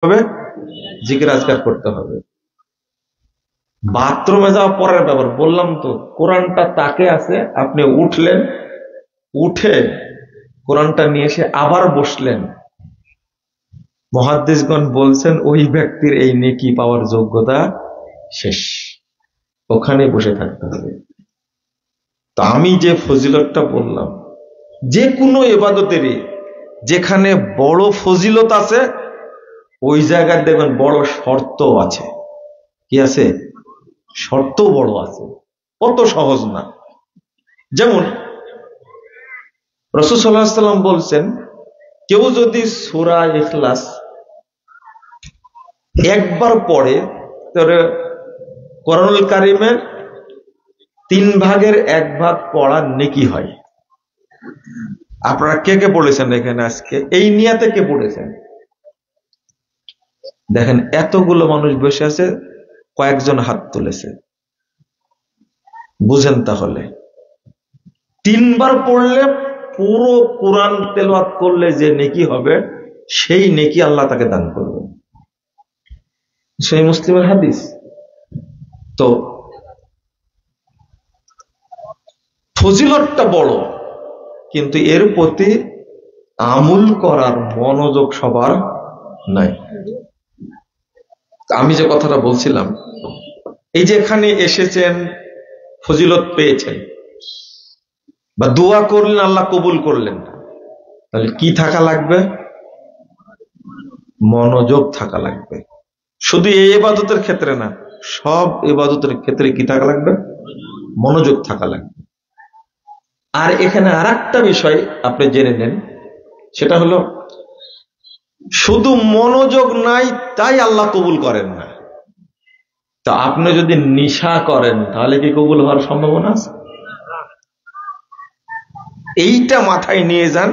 হবে, জিকির আজকার করতে হবে। বাথরুমে যাওয়া পরের ব্যাপার, বললাম তো কোরআনটা তাকে আছে, আপনি উঠলেন, উঠে কোরআনটা নিয়ে এসে আবার বসলেন, মুহাদ্দিসগণ বলছেন ওই ব্যক্তির এই নেকি পাওয়ার যোগ্যতা শেষ, ওখানে বসে থাকতে হবে। তো আমি যে ফজিলতটা বললাম, যে কোনো ইবাদতেরই যেখানে বড় ফজিলত আছে ওই জায়গায় দেখবেন বড় শর্ত আছে। কি আছে? শর্ত বড় আছে, অত সহজ না। যেমন রাসূল সাল্লাল্লাহু আলাইহি ওয়াসাল্লাম বলছেন, কেউ যদি সূরা ইখলাস একবার পড়ে তাহলে কোরআনুল কারীমের 1/3 পড়ার নেকি হয়। আপনারা কে কে পড়েছেন এখানে আজকে? এই নিয়াতে কে পড়েছেন? দেখেন এতগুলো মানুষ বসে আছে, কয়েকজন হাত তুলেছে। বুঝেন তাহলে 3 বার পড়লে পুরো কোরআন তেলাওয়াত করলে যে নেকি হবে সেই নেকি আল্লাহ তাকে দান করবে। সেই মুসলিমের হাদিস। তো ফজিলতটা বড়, কিন্তু এর প্রতি আমল করার মনোযোগ সবার নাই। আমি যে কথাটা বলছিলাম, এই যে এখানে এসেছেন, ফজিলত পেয়েছেন বা দোয়া করলেন, আল্লাহ কবুল করলেন, তাহলে কি থাকা লাগবে? মনোযোগ থাকা লাগবে। শুধু এই ইবাদতের ক্ষেত্রে না, সব ইবাদতের ক্ষেত্রে কি থাকা লাগবে? মনোযোগ থাকা লাগবে। আর এখানে আরেকটা বিষয় আপনি জেনে নেন, সেটা হলো শুধু মনোযোগ নাই তাই আল্লাহ কবুল করেন না। তা আপনি যদি নিশা করেন তাহলে কি কবুল হওয়ার সম্ভাবনা আছে? এইটা মাথায় নিয়ে যান,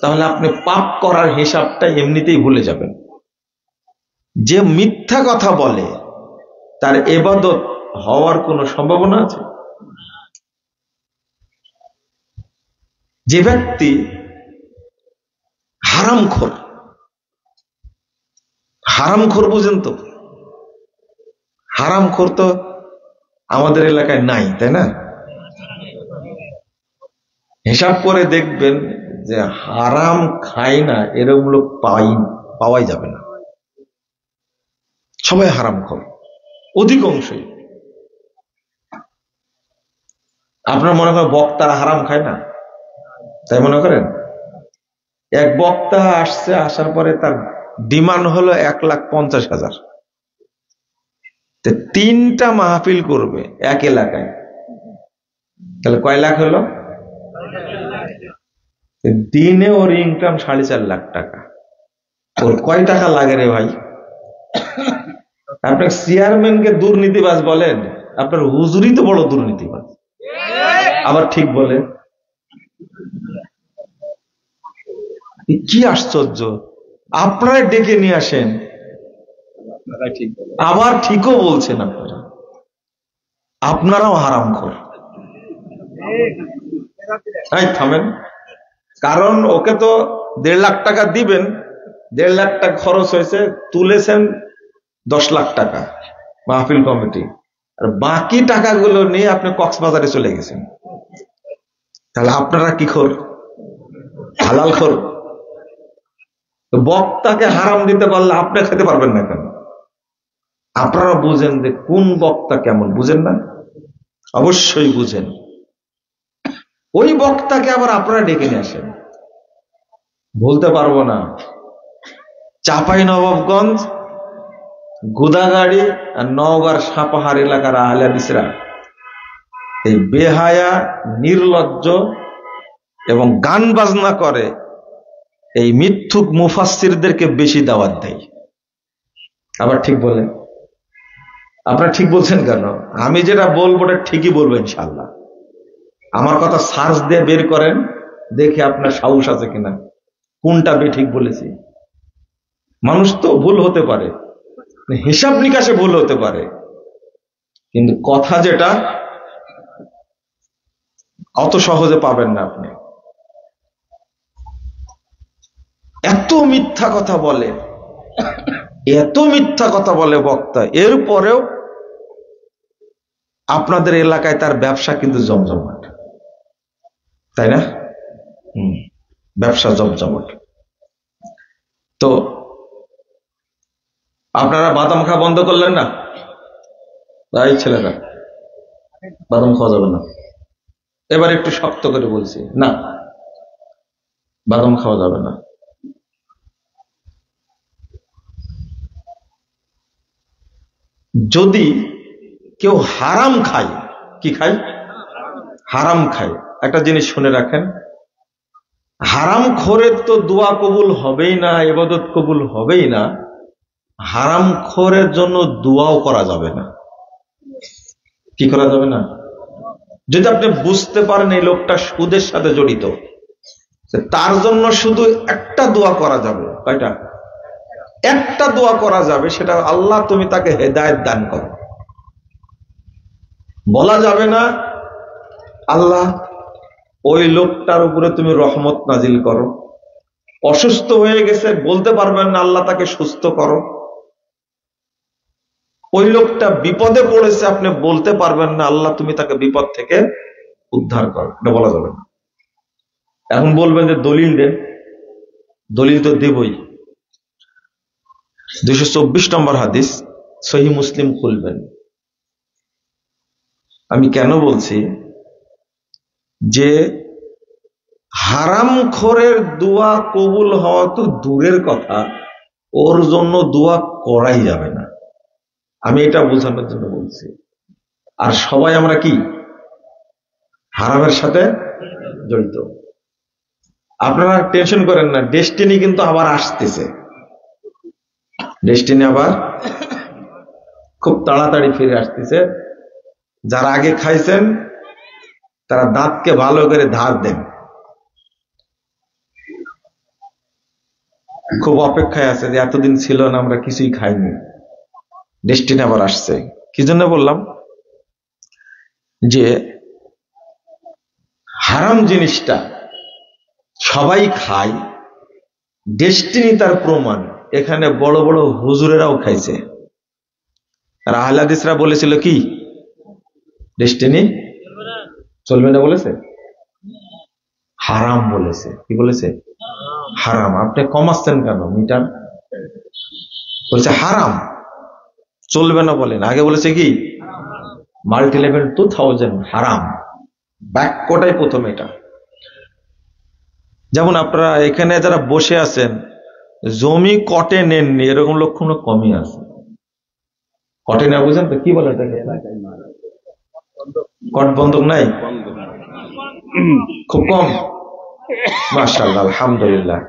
তাহলে আপনি পাপ করার হিসাবটা এমনিতেই ভুলে যাবেন। যে মিথ্যা কথা বলে তার ইবাদত হওয়ার কোনো সম্ভাবনা আছে? যে ব্যক্তি হারামখোর, হারামখোর বুঝেন তো? হারামখোর তো আমাদের এলাকায় নাই, তাই না? হিসাব করে দেখবেন যে হারাম খায় না এরকম লোক পাওয়াই যাবে না। সবাই হারামখোর, অধিকাংশই। আপনার মনে করেন বক্তারা হারাম খায় না, তাই মনে করেন? এক বক্তা আসছে, আসার পরে তার ডিমান্ড হলো 1,50,000। 3টা মাহফিল করবে এক এলাকায়, তাহলে কয় লাখ হলো? দিনে ওর ইনকাম 4.5 লাখ টাকা। ওর কয় টাকা লাগে রে ভাই? আপনার চেয়ারম্যানকে দুর্নীতিবাজ বলেন, আপনার হুজুরই তো বড় দুর্নীতিবাজ। আবার ঠিক বলেন, কি আশ্চর্য! আপনারা ডেকে নিয়ে আসেন, আবার ঠিকও বলছেন আপনারা। আপনারাও হারামখোর। থামেন, কারণ ওকে তো 1.5 লাখ টাকা দিবেন, 1.5 লাখ টাকা খরচ হয়েছে, তুলেছেন 10 লাখ টাকা মাহফিল কমিটি, আর বাকি টাকাগুলো নিয়ে আপনি কক্সবাজারে চলে গেছেন। তাহলে আপনারা কি খোর? হালাল খোর। বক্তাকে হারাম দিতে পারলে আপনি খেতে পারবেন না কেন? আপনারা বুঝেন যে কোন বক্তা কেমন, বুঝেন না? অবশ্যই বুঝেন। ওই বক্তাকে আবার আপনারা ডেকে নিয়ে আসেন। বলতে পারবো না, চাঁপাইনবাবগঞ্জ, গোদাগাড়ি আর নওগাঁর সাপাহার এলাকার আহলে হাদিসরা এই বেহায়া, নির্লজ্জ এবং গান বাজনা করে এই মিথ্যুক মুফাসসিরদেরকে বেশি দাওয়াত দেয়। আবার ঠিক বলেন? আপনারা ঠিক বলছেন কেন? আমি যেটা বলবো ওটা ঠিকই বলবো ইনশাআল্লাহ। আমার কথা সার্চ দিয়ে বের করেন, দেখে আপনার সাহস আছে কিনা কোনটা ঠিক বলেছি। মানুষ তো ভুল হতে পারে, হিসাব নিকাশে ভুল হতে পারে, কিন্তু কথা যেটা অত সহজে পাবেন না আপনি। এত মিথ্যা কথা বলে, এত মিথ্যা কথা বলে বক্তা, এরপরেও আপনাদের এলাকায় তার ব্যবসা কিন্তু জমজমাট, তাই না? ব্যবসা জমজমাট। তো আপনারা বাদাম খাওয়া বন্ধ করলেন না? তাই ছেলেরা, বাদাম খাওয়া যাবে না। এবার একটু শক্ত করে বলছি, না, বাদাম খাওয়া যাবে না। যদি কেউ হারাম খায়, কি খায়? হারাম খায়। একটা জিনিস শুনে রাখেন, হারাম খোরের তো দোয়া কবুল হবেই না, ইবাদত কবুল হবেই না, হারাম খোরের জন্য দোয়াও করা যাবে না। কি করা যাবে না? যদি আপনি বুঝতে পারেন এই লোকটা সুদের সাথে জড়িত, তার জন্য শুধু একটা দোয়া করা যাবে। কয়টা? একটা দোয়া করা যাবে, সেটা আল্লাহ তুমি তাকে হেদায়েত দান করো। বলা যাবে না আল্লাহ ওই লোকটার উপরে তুমি রহমত নাজিল করো। অসুস্থ হয়ে গেছে, বলতে পারবেন না আল্লাহ তাকে সুস্থ করো। ওই লোকটা বিপদে পড়েছে, আপনি বলতে পারবেন না আল্লাহ তুমি তাকে বিপদ থেকে উদ্ধার করো, এটা বলা যাবে না। এখন বলবেন যে দলিল দেন, দলিল তো দেবই। 224 নম্বর হাদিস, সহিহ মুসলিম খুলবেন। আমি কেন বলছি যে হারামখোরের দোয়া কবুল হওয়া তো দূরের কথা, ওর জন্য দোয়া করাই যাবে না। আমি এটা বোঝানোর জন্য বলছি। আর সবাই আমরা কি হারামের সাথে জড়িত। আপনারা টেনশন করেন না, ডেস্টিনি কিন্তু আবার আসতেছে। ডেস্টিনি আবার খুব তাড়াতাড়ি ফিরে আসতেছে। যারা আগে খাইছেন তারা দাঁতকে ভালো করে ধার দেন, খুব অপেক্ষায় আছে যে এতদিন ছিল না, আমরা কিছুই খাইনি, ডেস্টিনি আবার আসছে। কি জন্য বললাম? যে হারাম জিনিসটা সবাই খায়, ডেস্টিনি তার প্রমাণ। এখানে বড় বড় হুজুরেরাও খাইছে। আর আহলে হাদিসরা বলেছিল কি? ডেস্টিনি চলবে না বলেছে, হারাম বলেছে। কি বলেছে? হারাম। আপনি কমাচ্ছেন কেন মিটার? বলেছে হারাম, চলবে না বলেন। আগে বলেছে কি? মাল্টি লেভেল 2000 হারাম। বাক্যটাই প্রথম এটা। যেমন আপনারা এখানে যারা বসে আছেন, জমি কটে নেননি এরকম লক্ষণ কমই আছে। কটে না, বুঝেন তো কি বলে এটাকে? কট বন্ধক নাই, খুব কম। মাশাআল্লাহ, আলহামদুলিল্লাহ,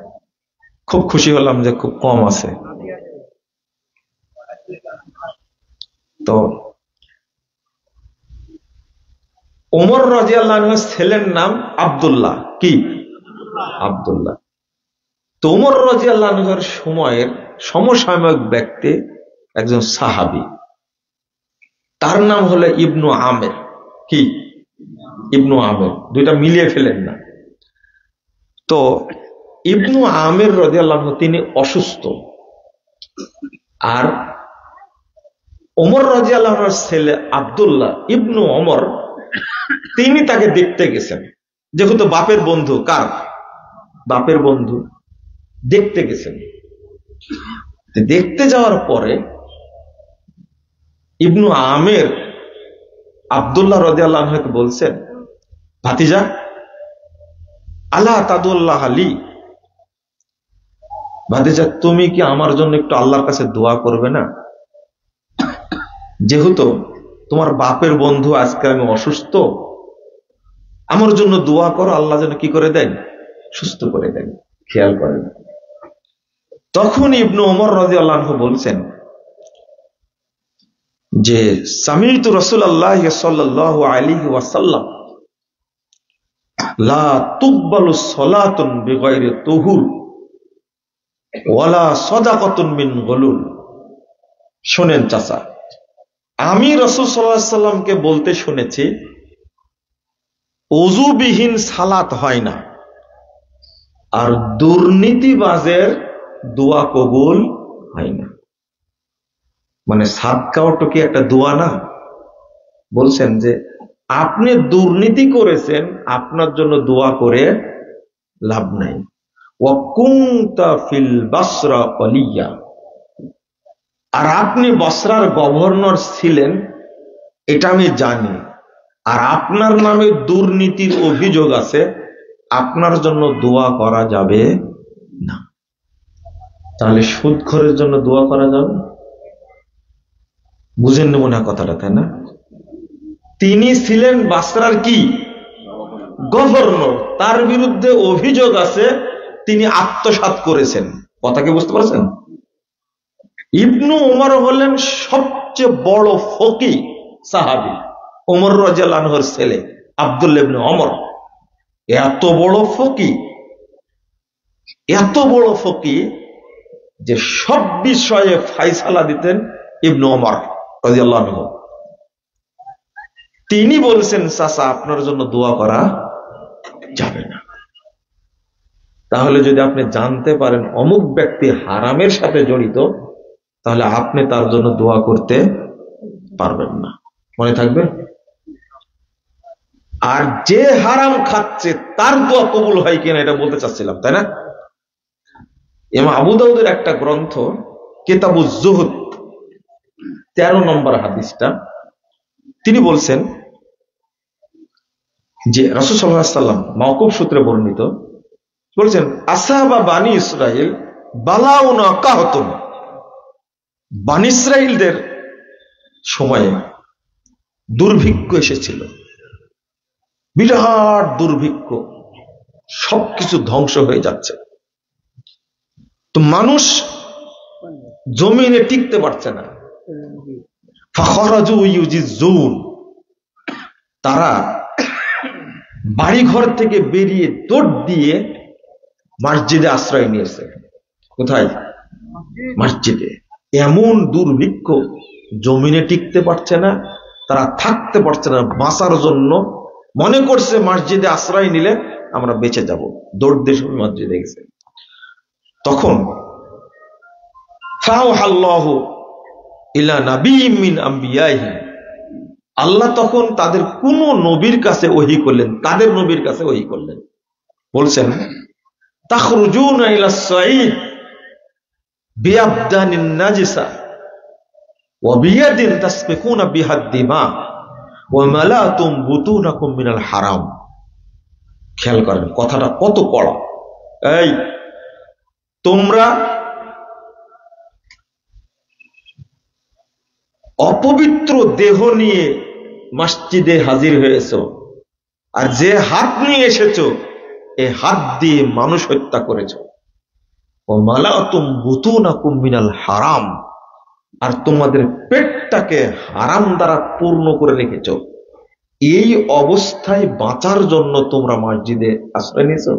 খুব খুশি হলাম যে খুব কম আছে। তো ওমর রাদিয়াল্লাহু আনহুর ছেলের নাম আব্দুল্লাহ। কি? আব্দুল্লাহ। তো ওমর রাদিয়াল্লাহু আনহুর সময়ের সমসাময়িক ব্যক্তি একজন সাহাবী, তার নাম হলো ইবনু আমের। কি? ইবনু আমের। দুইটা মিলিয়ে ফেলেন না। তো ইবনু আমের রাদিয়াল্লাহু আনহু তিনি অসুস্থ, আর ওমর রাদিয়াল্লাহু আনহুর ছেলে আব্দুল্লাহ ইবনু ওমর তিনি তাকে দেখতে গেছেন, যেহেতু বাপের বন্ধু। কার? বাপের বন্ধু। দেখতে গেছেন। দেখতে যাওয়ার পরে ইবনু আমের আব্দুল্লাহ রাদিয়াল্লাহু আনহুকে বলছেন, ভাতিজা, আলা তাদুল্লাহ আলী, ভাতিজা তুমি কি আমার জন্য একটু আল্লাহর কাছে দোয়া করবে না? যেহেতু তোমার বাপের বন্ধু, আজকে আমি অসুস্থ, আমার জন্য দোয়া করো, আল্লাহ যেন কি করে দেন? সুস্থ করে দেন, খেয়াল করেন। তখন ইবনু ওমর রাদিয়াল্লাহু আনহু বলছেন যে সামি'তু রাসূলুল্লাহ সাল্লাল্লাহু আলাইহি ওয়াসাল্লাম লা তুকবালু সালাতুন বিগাইরি তুহুর ওয়ালা সাদাকাতুন মিন গুলুল। শুনেন চাচা, আমি রাসূল সাল্লাল্লাহু আলাইহি ওয়াসাল্লামকে বলতে শুনেছি ওযুবিহীন সালাত হয় না, আর দুর্নীতিবাজের দোয়া কবুল হয় না। মানে সাদকাওটা কি একটা দোয়া না? বলছেন যে আপনি দুর্নীতি করেছেন, আপনার জন্য দোয়া করে লাভ নাই। ওয়াকুনতা ফিল বাসরা ওয়ালিয়া, আর আপনি বসরার গভর্নর ছিলেন, এটা আমি জানি, আর আপনার নামে দুর্নীতির অভিযোগ আছে, আপনার জন্য দোয়া করা যাবে না। তাহলে সুদখোরের জন্য দোয়া করা যাবে? বুঝেন মনে হয় কথাটা, তাই না? তিনি ছিলেন বাসরার কি গভর্নর, তার বিরুদ্ধে অভিযোগ আছে, তিনি আত্মসাৎ করেছেন। কথা কি বুঝতে পারছেন? ইবনু ওমর হলেন সবচেয়ে বড় ফকি সাহাবী, ওমর রাদিয়াল্লাহু আনহুর ছেলে আব্দুল্লাহ ইবনে ওমর। এত বড় ফকি, এত বড় ফকি যে সব বিষয়ে ফায়সালা দিতেন ইবনু ওমর রাদিয়াল্লাহু আনহু। তিনি বলছেন, চাচা আপনার জন্য দোয়া করা যাবে না। তাহলে যদি আপনি জানতে পারেন অমুক ব্যক্তি হারামের সাথে জড়িত, তাহলে আপনি তার জন্য দোয়া করতে পারবেন না। মনে থাকবে? আর যে হারাম খাচ্ছে তার দোয়া কবুল হয় কিনা এটা বলতে চাচ্ছিলাম, তাই না? ইমাম আবু দাউদের একটা গ্রন্থ কিতাবুজ জুহুদ 13 নম্বর হাদিসটা, তিনি বলছেন যে রাসূল সাল্লাল্লাহু আলাইহি ওয়াসাল্লাম মাওকুফ সূত্রে বর্ণিত, বলছেন আসহাবা বানি ইসরাইল বালাউনা কাহতুন, বানি ইসরাইলদের সময়ে দুর্ভিক্ষ এসেছিল, বিরাট দুর্ভিক্ষ, সবকিছু ধ্বংস হয়ে যাচ্ছে। তো মানুষ জমিনে টিকতে পারছে না। ফাখরাজু ইউজিজুন, তারা বাড়িঘর থেকে বেরিয়ে দৌড় দিয়ে মসজিদে আশ্রয় নিয়েছে। কোথায়? মসজিদে। এমন দুর্ভিক্ষ, জমিনে টিকতে পারছে না, তারা থাকতে পারছে না, বাঁচার জন্য মনে করছে মসজিদে আশ্রয় নিলে আমরা বেঁচে যাব, দৌড় দিয়ে সবাই মসজিদে গেছে। তখন ফাওহাল্লাহু ইলা নাবিয়্যিম মিন আমবিয়াইহি, আল্লাহ তখন তাদের কোন নবীর কাছে ওহী করলেন, তাদের নবীর কাছে ওহী করলেন। বলছেন তাখরুজুনা ইলা সাঈদ বিআবদানিন নাজিসা ওয়া বিয়াদিন তাসফিকুনা বিহাদ দিমা ওয়া মালাতুম বুতুনাকুম মিনাল হারাম। খেয়াল করেন কথাটা কত কড়া। এই তোমরা অপবিত্র দেহ নিয়ে মসজিদে হাজির হয়েছো, আর যে হাত নিয়ে এসেছো এই হাত দিয়ে মানুষ হত্যা করেছো। ও মালাতুম বুতুনাকুম মিনাল হারাম, আর তোমাদের পেটটাকে হারাম দ্বারা পূর্ণ করে রেখেছো। এই অবস্থায় বাঁচার জন্য তোমরা মসজিদে আশ্রয় নিয়েছো।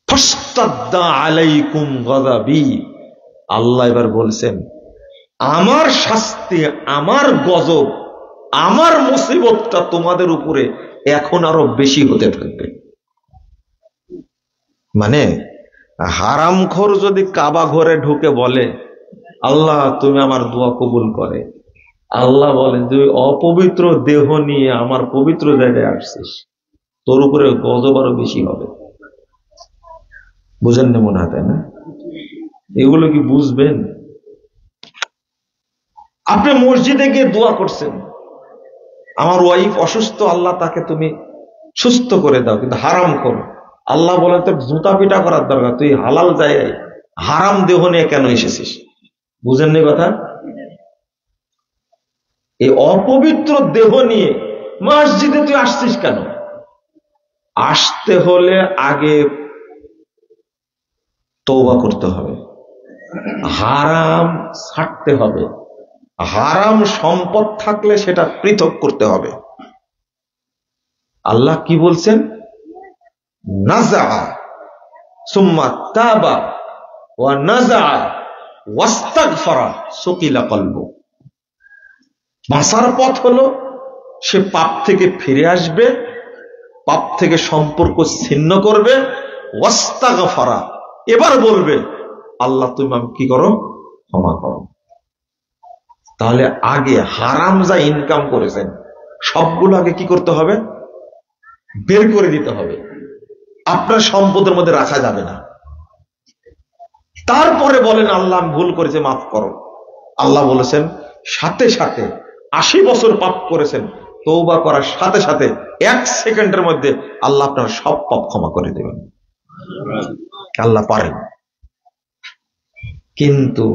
ফাস্তাদ্দা আলাইকুম গাযাবি, আল্লাহ এবার বলছেন আমার শাস্তি, আমার গজব, আমার মুসিবতটা তোমাদের উপরে এখন আরো বেশি হতে থাকবে। মানে হারামখোর যদি কাবা ঘরে ঢুকে বলে আল্লাহ তুমি আমার দোয়া কবুল করে, আল্লাহ বলেন তুই অপবিত্র দেহ নিয়ে আমার পবিত্র জায়গায় আসছিস, তোর উপরে গজব আরো বেশি হবে। বুঝেন না মনে হয়, তাই না? এগুলো কি বুঝবেন? আপনি মসজিদে গিয়ে দোয়া করছেন আমার ওয়াইফ অসুস্থ, আল্লাহ তাকে তুমি সুস্থ করে দাও, কিন্তু হারাম করো। আল্লাহ বলেন তোর জুতা পিটা করার দরকার, তুই হালাল জায়গায় হারাম দেহ নিয়ে কেন এসেছিস? বুঝেন নি কথা? এই অপবিত্র দেহ নিয়ে মসজিদে তুই আসছিস কেন? আসতে হলে আগে তওবা করতে হবে, হারাম ছাড়তে হবে, হারাম সম্পদ থাকলে সেটা পৃথক করতে হবে। আল্লাহ কি বলছেন? নাযা সুম্মা তাবা ওয়া নাযা ওয়াস্তাগফারা সুকিলা কলবু। বাঁচার পথ হলো সে পাপ থেকে ফিরে আসবে, পাপ থেকে সম্পর্ক ছিন্ন করবে, ওয়াস্তাগফারা, এবার বলবে আল্লাহ তুমি আমাকে কি করো, ক্ষমা করো। তাহলে আগে হারাম যা ইনকাম করেছেন সবগুলো আগে কি করতে হবে, বের করে দিতে হবে। আপনার সম্পদের মধ্যে রাখা যাবে না। তারপরে বলেন আল্লাহ আমি ভুল করেছে, মাফ করো। আল্লাহ বলেছেন সাথে সাথে 80 বছর পাপ করেছেন, তওবা করার সাথে সাথে 1 সেকেন্ডের মধ্যে আল্লাহ আপনার সব পাপ ক্ষমা করে দেবেন। আল্লাহ পারেন। কিন্তু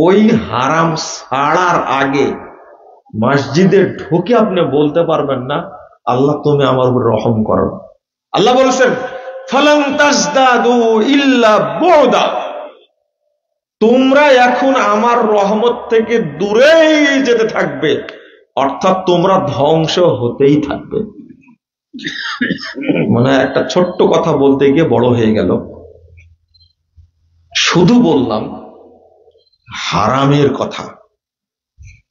ওই হারাম ছাড়ার আগে মসজিদে ঢুকে আপনি বলতে পারবেন না আল্লাহ তুমি আমার উপর রহম করো। আল্লাহ বলেছেন ফালান তাজদাদু ইল্লা বুদা, তোমরা এখন আমার রহমত থেকে দূরেই যেতে থাকবে, অর্থাৎ তোমরা ধ্বংস হতেই থাকবে। মানে একটা ছোট্ট কথা বলতে গিয়ে বড় হয়ে গেল। শুধু বললাম হারামের কথা।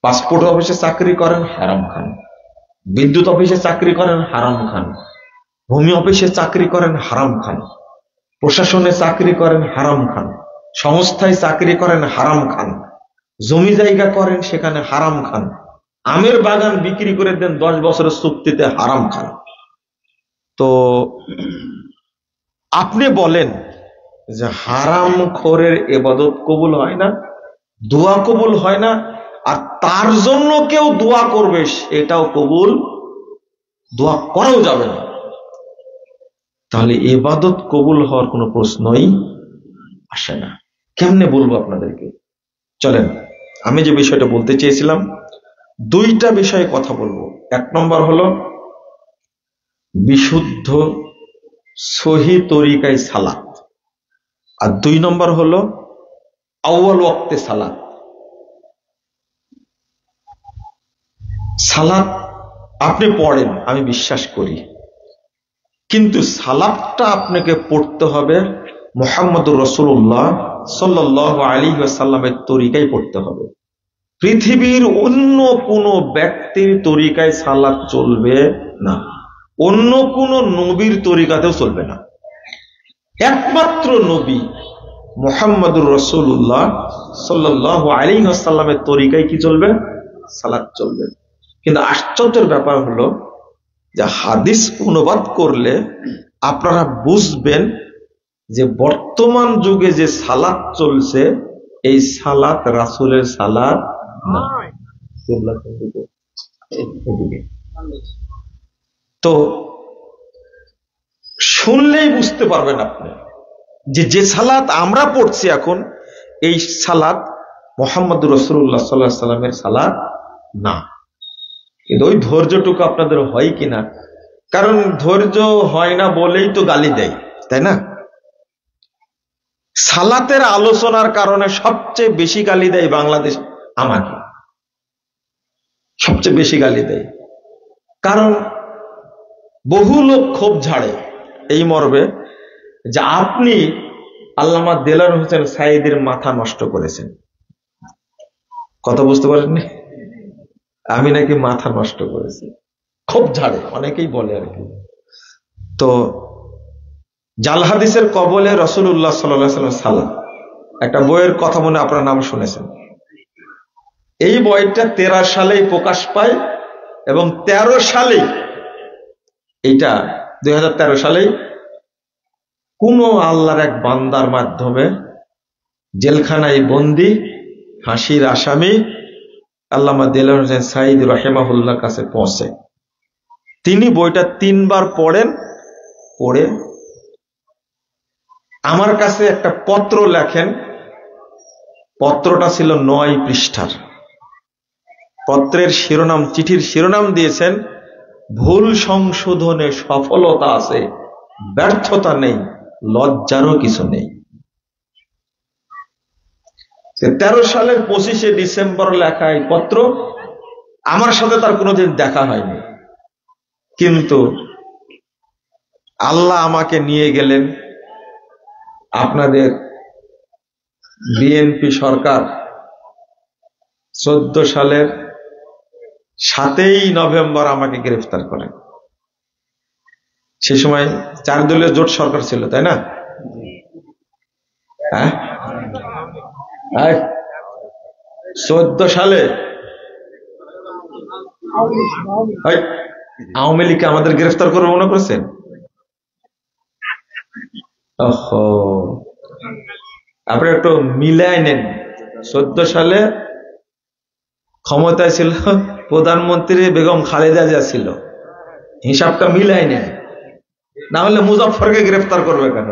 পাসপোর্ট অফিসে চাকরি করেন হারাম খান, বিদ্যুৎ অফিসে চাকরি করেন হারাম খান, ভূমি অফিসে চাকরি করেন হারাম খান, প্রশাসনে চাকরি করেন হারাম খান, সংস্থায় চাকরি করেন হারাম খান, জমি জায়গা করেন সেখানে হারাম খান, আমের বাগান বিক্রি করে দেন 10 বছরের চুক্তিতে হারাম খান। তো আপনি বলেন যে হারাম খোরের ইবাদত কবুল হয় না, দোয়া কবুল হয় না, আর তার জন্য কেউ দোয়া করবে সেটাও কবুল, দোয়া করাও যাবে না। তাহলে ইবাদত কবুল হওয়ার কোনো প্রশ্নই আসে না। কেমনে বলবো আপনাদেরকে? চলেন আমি যে বিষয়টা বলতে চেয়েছিলাম, 2টা বিষয়ে কথা বলবো। 1 নম্বর হলো বিশুদ্ধ সহি তরিকায় সালাত, আর 2 নম্বর হলো আউয়াল ওয়াক্তে সালাত। সালাত আপনি পড়েন আমি বিশ্বাস করি, কিন্তু সালাতটা আপনাকে পড়তে হবে মুহাম্মদুর রাসূলুল্লাহ সাল্লাল্লাহু আলাইহি ওয়াসাল্লামের তরিকায় পড়তে হবে। পৃথিবীর অন্য কোন ব্যক্তির তরিকায় সালাত চলবে না, অন্য কোন নবীর তরিকাতেও চলবে না। একমাত্র নবী মুহাম্মদুর রাসূলুল্লাহ সাল্লাল্লাহু আলাইহি ওয়াসাল্লামের তরিকায় কি চলবে, সালাত চলবে। কিন্তু আশ্চর্যের ব্যাপার হলো যে হাদিস অনুবাদ করলে আপনারা বুঝবেন যে বর্তমান যুগে যে সালাত চলছে এই সালাত রাসূলের সালাত না। তো শুনলেই বুঝতে পারবেন আপনি যে যে সালাত আমরা পড়ছি এখন এই সালাত মুহাম্মদুর রাসূলুল্লাহ সাল্লাল্লাহু আলাইহি ওয়াসাল্লামের সালাত না। কিন্তু ওই ধৈর্যটুকু আপনাদের হয় কিনা, কারণ ধৈর্য হয় না বলেই তো গালি দেয়, তাই না? সালাতের আলোচনার কারণে সবচেয়ে বেশি গালি দেয় বাংলাদেশ আমাকে, সবচেয়ে বেশি গালি দেয়। কারণ বহু লোক ক্ষোভ ঝাড়ে এই মর্মে যে আপনি আল্লামা দেলোয়ার হোসেন সাঈদীর মাথা নষ্ট করেছেন। কথা বুঝতে পারেননি? আমি নাকি মাথা নষ্ট করেছি, খুব ঝাড়ে, অনেকেই বলে আর কি। তো জাল হাদিসের কবলে রাসূলুল্লাহ সাল্লাল্লাহু আলাইহি ওয়াসাল্লাম সালাত, একটা বইয়ের কথা মনে আপনারা নাম শুনেছেন। এই বইটা 13 সালেই প্রকাশ পায় এবং 13 সালেই, এইটা 2013 সালেই কোন আল্লাহর এক বান্দার মাধ্যমে জেলখানায় বন্দী ফাঁসির আসামি আল্লামা দেলোয়ার হোসেন সাঈদী রাহিমাহুল্লাহর কাছে পৌঁছে। তিনি বইটা 3 বার পড়েন, পড়ে আমার কাছে একটা পত্র লেখেন। পত্রটা ছিল 9 পৃষ্ঠার। পত্রের শিরোনাম, চিঠির শিরোনাম দিয়েছেন ভুল সংশোধনে সফলতা আছে, ব্যর্থতা নেই, লজ্জারও কিছু নেই। 13 সালের 25শে ডিসেম্বর লেখা এই পত্র, আমার সাথে তার কোনোদিন দেখা হয়নি, কিন্তু আল্লাহ আমাকে নিয়ে গেলেন আপনাদের বিএনপি সরকার 14 সালের 7ই নভেম্বর আমাকে গ্রেফতার করেন। সে সময় 4 দলীয় জোট সরকার ছিল, তাই না? হ্যাঁ, 14 সালে আওয়ামী লীগকে আমাদের গ্রেফতার করে মনে করছেন? আপনি একটু মিলাই নেন। 14 সালে ক্ষমতায় ছিল প্রধানমন্ত্রী বেগম খালেদা জিয়া ছিল, হিসাবটা মিলাই নেন। না হলে মুজাফফরকে গ্রেফতার করবে কেন?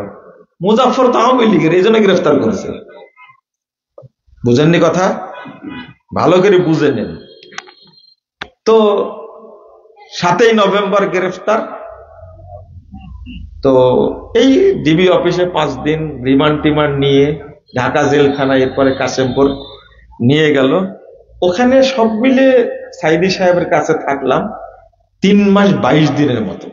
মুজাফফর তো আওয়ামী লীগের, এই জন্য গ্রেফতার করেছে। বুঝেননি কথা? ভালো করে বুঝে নেন। তো 7ই নভেম্বর গ্রেফতার। তো এই ডিবি অফিসে 5 দিন রিমান্ড টিমান্ড নিয়ে ঢাকা জেলখানায়, এরপরে কাশেমপুর নিয়ে গেল। ওখানে সব মিলে সাইদি সাহেবের কাছে থাকলাম 3 মাস 22 দিনের মতো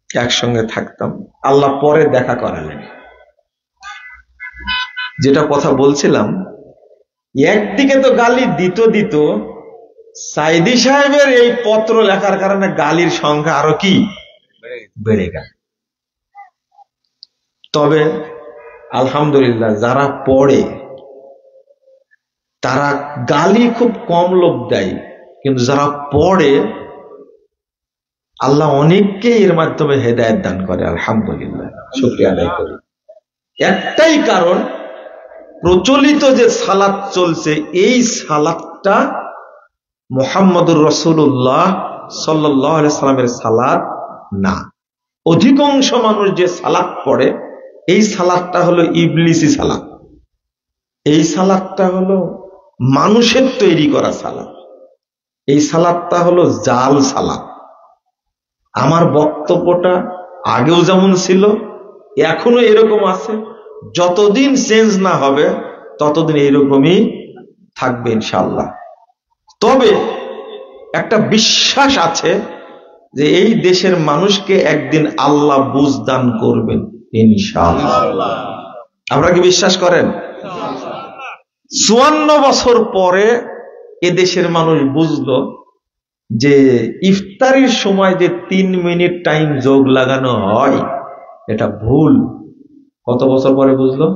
একসঙ্গে থাকতাম। আল্লাহ পরে দেখা করালেন। যেটা কথা বলছিলাম, একদিকে তো গালি দিত, সাইদি সাহেবের এই পত্র লেখার কারণে গালির সংখ্যা আরো কি বেড়ে গেল। তবে আলহামদুলিল্লাহ যারা পড়ে তারা গালি খুব কম লোক দেয়, কিন্তু যারা পড়ে আল্লাহ অনেককে এর মাধ্যমে হেদায়েত দান করে। আলহামদুলিল্লাহ, শুকরিয়া আদায় করি। একটাই কারণ, প্রচলিত যে সালাত চলছে এই সালাতটা মুহাম্মদুর রাসূলুল্লাহ সাল্লাল্লাহু আলাইহি সাল্লামের সালাত না। অধিকাংশ মানুষ যে সালাত পড়ে এই সালাতটা হলো ইবলিসি সালাত। এই সালাতটা হলো মানুষের তৈরি করা সালাত। এই সালাতটা হলো জাল সালাত। আমার বক্তব্যটা আগেও যেমন ছিল এখনো এরকম আছে, যতদিন চেঞ্জ না হবে ততদিন এরকমই থাকবে ইনশাআল্লাহ। তবে একটা বিশ্বাস আছে যে এই দেশের মানুষকে একদিন আল্লাহ বুঝ দান করবেন ইনশাআল্লাহ। আপনারা কি বিশ্বাস করেন? 54 বছর পরে এদেশের মানুষ বুঝলো যে ইফতারির সময় যে 3 মিনিট টাইম যোগ লাগানো হয় এটা ভুল। কত বছর পরে বুঝলো?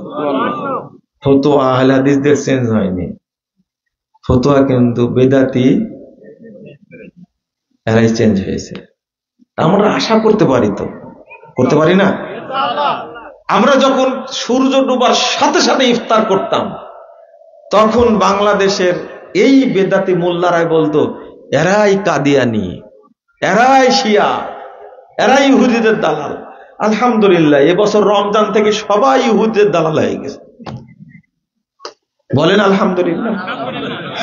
ফতোয়া আহলে হাদিসদের চেঞ্জ হয়নি, ফতোয়া কিন্তু বেদাতি এরাই চেঞ্জ হয়েছে। আমরা আশা করতে পারি, তো করতে পারি না? আমরা যখন সূর্য ডুবার সাথে সাথে ইফতার করতাম তখন বাংলাদেশের এই বেদাতি মোল্লারাই বলতো এরাই কাদিয়ানি, এরাই শিয়া, এরাই ইহুদিদের দালাল। আলহামদুলিল্লাহ এবছর রমজান থেকে সবাই ইহুদিদের দালাল হয়ে গেছে। বলেন আলহামদুলিল্লাহ।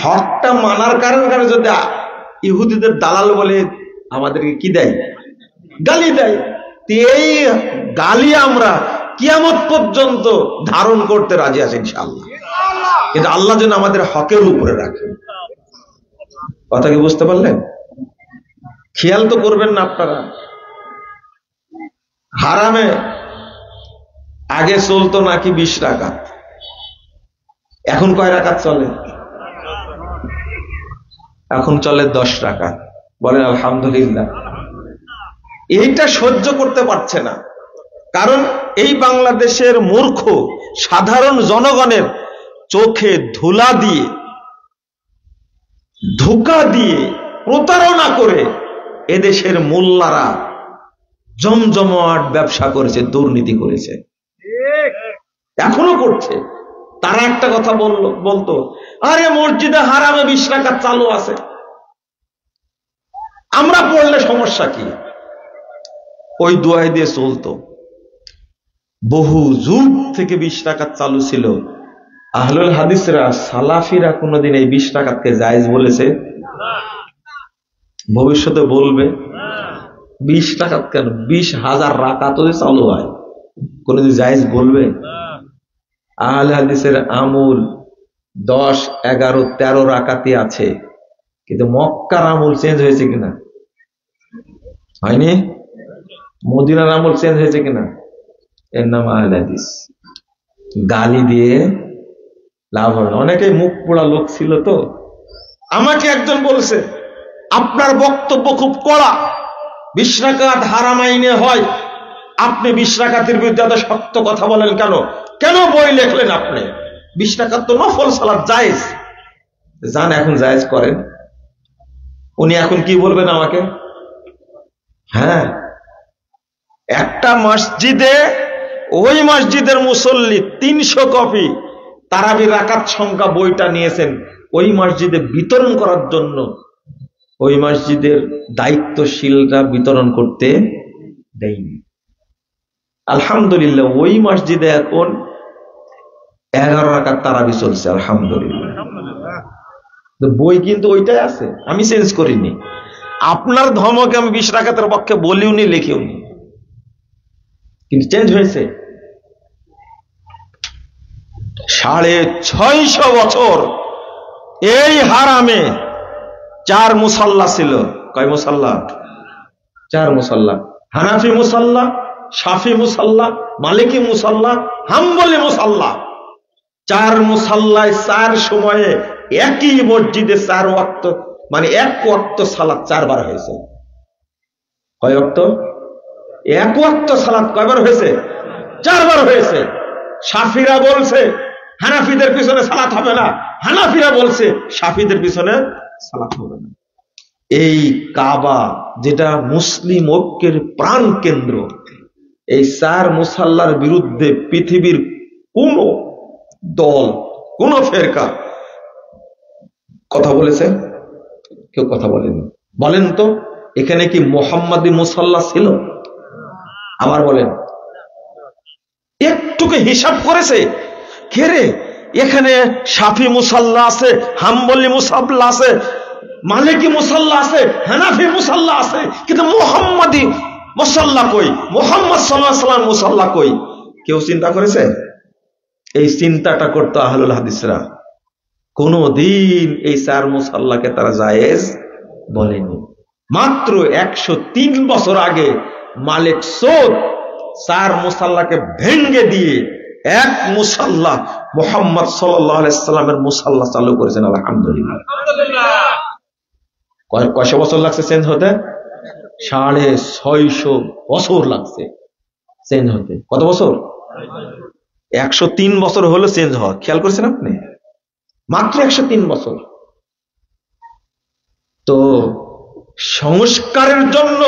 হকটা মানার কারণে যদি ইহুদিদের দালাল বলে আমাদেরকে কি দেয়? গালি দেয়। এই গালি আমরা কিয়ামত পর্যন্ত ধারণ করতে রাজি আছি ইনশাআল্লাহ, কিন্তু আল্লাহ যেন আমাদের হকের উপরে রাখে। কথা কি বুঝতে পারলেন? খেয়াল তো করবেন না আপনারা। হারামে আগে চলতো নাকি 20 রাকাত, এখন কয় রাকাত চলে? এখন চলে 10 রাকাত। বলেন আলহামদুলিল্লাহ। এইটা সহ্য করতে পারছে না, কারণ এই বাংলাদেশের মূর্খ সাধারণ জনগণের চোখে ধুলা দিয়ে, ধোঁকা দিয়ে, প্রতারণা করে এদেশের মোল্লারা জমজমাট ব্যবসা করেছে, দুর্নীতি করেছে, এখনো করছে। তারা একটা কথা বলতো, আরে মসজিদে হারামে 20 রাকাত চালু আছে, আমরা পড়লে সমস্যা কি? ওই দোয়াই দিয়ে চলতো। বহু যুগ থেকে 20 রাকাত চালু ছিল। আহলুল হাদিসরা, সালাফিরা কোনদিন এই 20 রাকাতকে জায়েজ বলেছে? ভবিষ্যতে বলবে? 20 রাকাত কেন, 20,000 রাকাত যদি চালু হয় কোনদিন জায়েজ বলবে? আহলে হাদিসের আমল 10, 11, 13 রাকাতই আছে, কিন্তু মক্কার আমল চেঞ্জ হয়েছে কিনা? হয়নি। মদিনার আমল চেঞ্জ হয়েছে কিনা? এর নাম আহলে হাদিস। গালি দিয়ে লাভ হবে না। অনেকেই মুখ পোড়া লোক ছিল। তো আমাকে একজন বলছে আপনার বক্তব্য খুব কড়া, 20 রাকাত হারাম আইনে হয়, আপনি 20 রাকাতের বিরুদ্ধে এত শক্ত কথা বলেন কেন? কেন বই লেখলেন আপনি? 20 রাকাত তো নফল সালাত জায়েজ, যান এখন জায়েজ করেন। উনি এখন কি বলবেন আমাকে? হ্যাঁ, একটা মসজিদে ওই মসজিদের মুসল্লি 300 কপি তারাবির রাকাত সংখ্যা বইটা নিয়েছেন, ওই মসজিদে বিতরণ করার জন্য ওই মসজিদের দায়িত্বশীলরা বিতরণ করতে দেয়নি। আলহামদুলিল্লাহ, ওই মসজিদে এখন 11 রাকাত তারাবি চলছে, আলহামদুলিল্লাহ। বই কিন্তু ওইটাই আছে, আমি চেঞ্জ করিনি। আপনার ধর্মকে আমি 20 রাকাতের পক্ষে বলিও নি, লিখিও নি, কিন্তু চেঞ্জ হয়েছে। 650 বছর এই হারামে 4 মুসাল্লা ছিল। কয় মুসাল্লা? 4 মুসাল্লা। হানাফি মুসাল্লা, শাফি মুসাল্লা, মালিকি মুসাল্লা, হাম্বলি মুসাল্লা। 4 মুসাল্লায় 4 সময়ে একই মসজিদে 4 ওয়াক্ত, মানে 1 ওয়াক্ত সালাত 4 বার হয়েছে। কয় ওয়াক্ত? 1 ওয়াক্ত সালাত কয়বার হয়েছে? 4 বার হয়েছে। শাফিরা বলছে হানাফিদের পিছনে সালাত হবে না, হানাফিরা বলছে শাফিদের পিছনে সালাত হবে না। এই কাবা, যেটা মুসলিম ঐক্যের প্রাণ কেন্দ্র, এই 4 মুসাল্লার বিরুদ্ধে পৃথিবীর কোন দল, কোন ফেরকা কথা বলেছে? কেউ কথা বলেনি। বলেন তো, এখানে কি মুহাম্মাদি মুসাল্লা ছিল? আবার বলেন, একটুকে হিসাব করেছে? খেরে এখানে শাফি মুসাল্লা আছে, হাম্বলি মুসাল্লা আছে, মালিকি মুসাল্লা আছে, হানাফি মুসাল্লা আছে, কিন্তু মুহাম্মাদি মুসাল্লা কই, মুহাম্মদ সাল্লাল্লাহু আলাইহি ওয়াসাল্লাম মুসাল্লা কই? কেউ চিন্তা করেছে? এই চিন্তাটা করতো আহলুল হাদিসরা। কোনদিন এই 4 মুসাল্লাকে তারা জায়েজ বলেনি। মাত্র 103 বছর আগে মালিক সৌদ 4 মুসাল্লাকে ভেঙ্গে দিয়ে 1 মুসাল্লা মুহাম্মদ সাল্লাল্লাহু আলাইহি ওয়াসাল্লামের মুসাল্লা চালু করেছেন, আলহামদুলিল্লাহ। কয়শো বছর লাগছে চেঞ্জ হতে? 650 বছর লাগছে চেঞ্জ হতে। কত বছর? 103 বছর হলো চেঞ্জ হওয়া। খেয়াল করেছেন আপনি? মাত্র 103 বছর। তো সংস্কারের জন্য,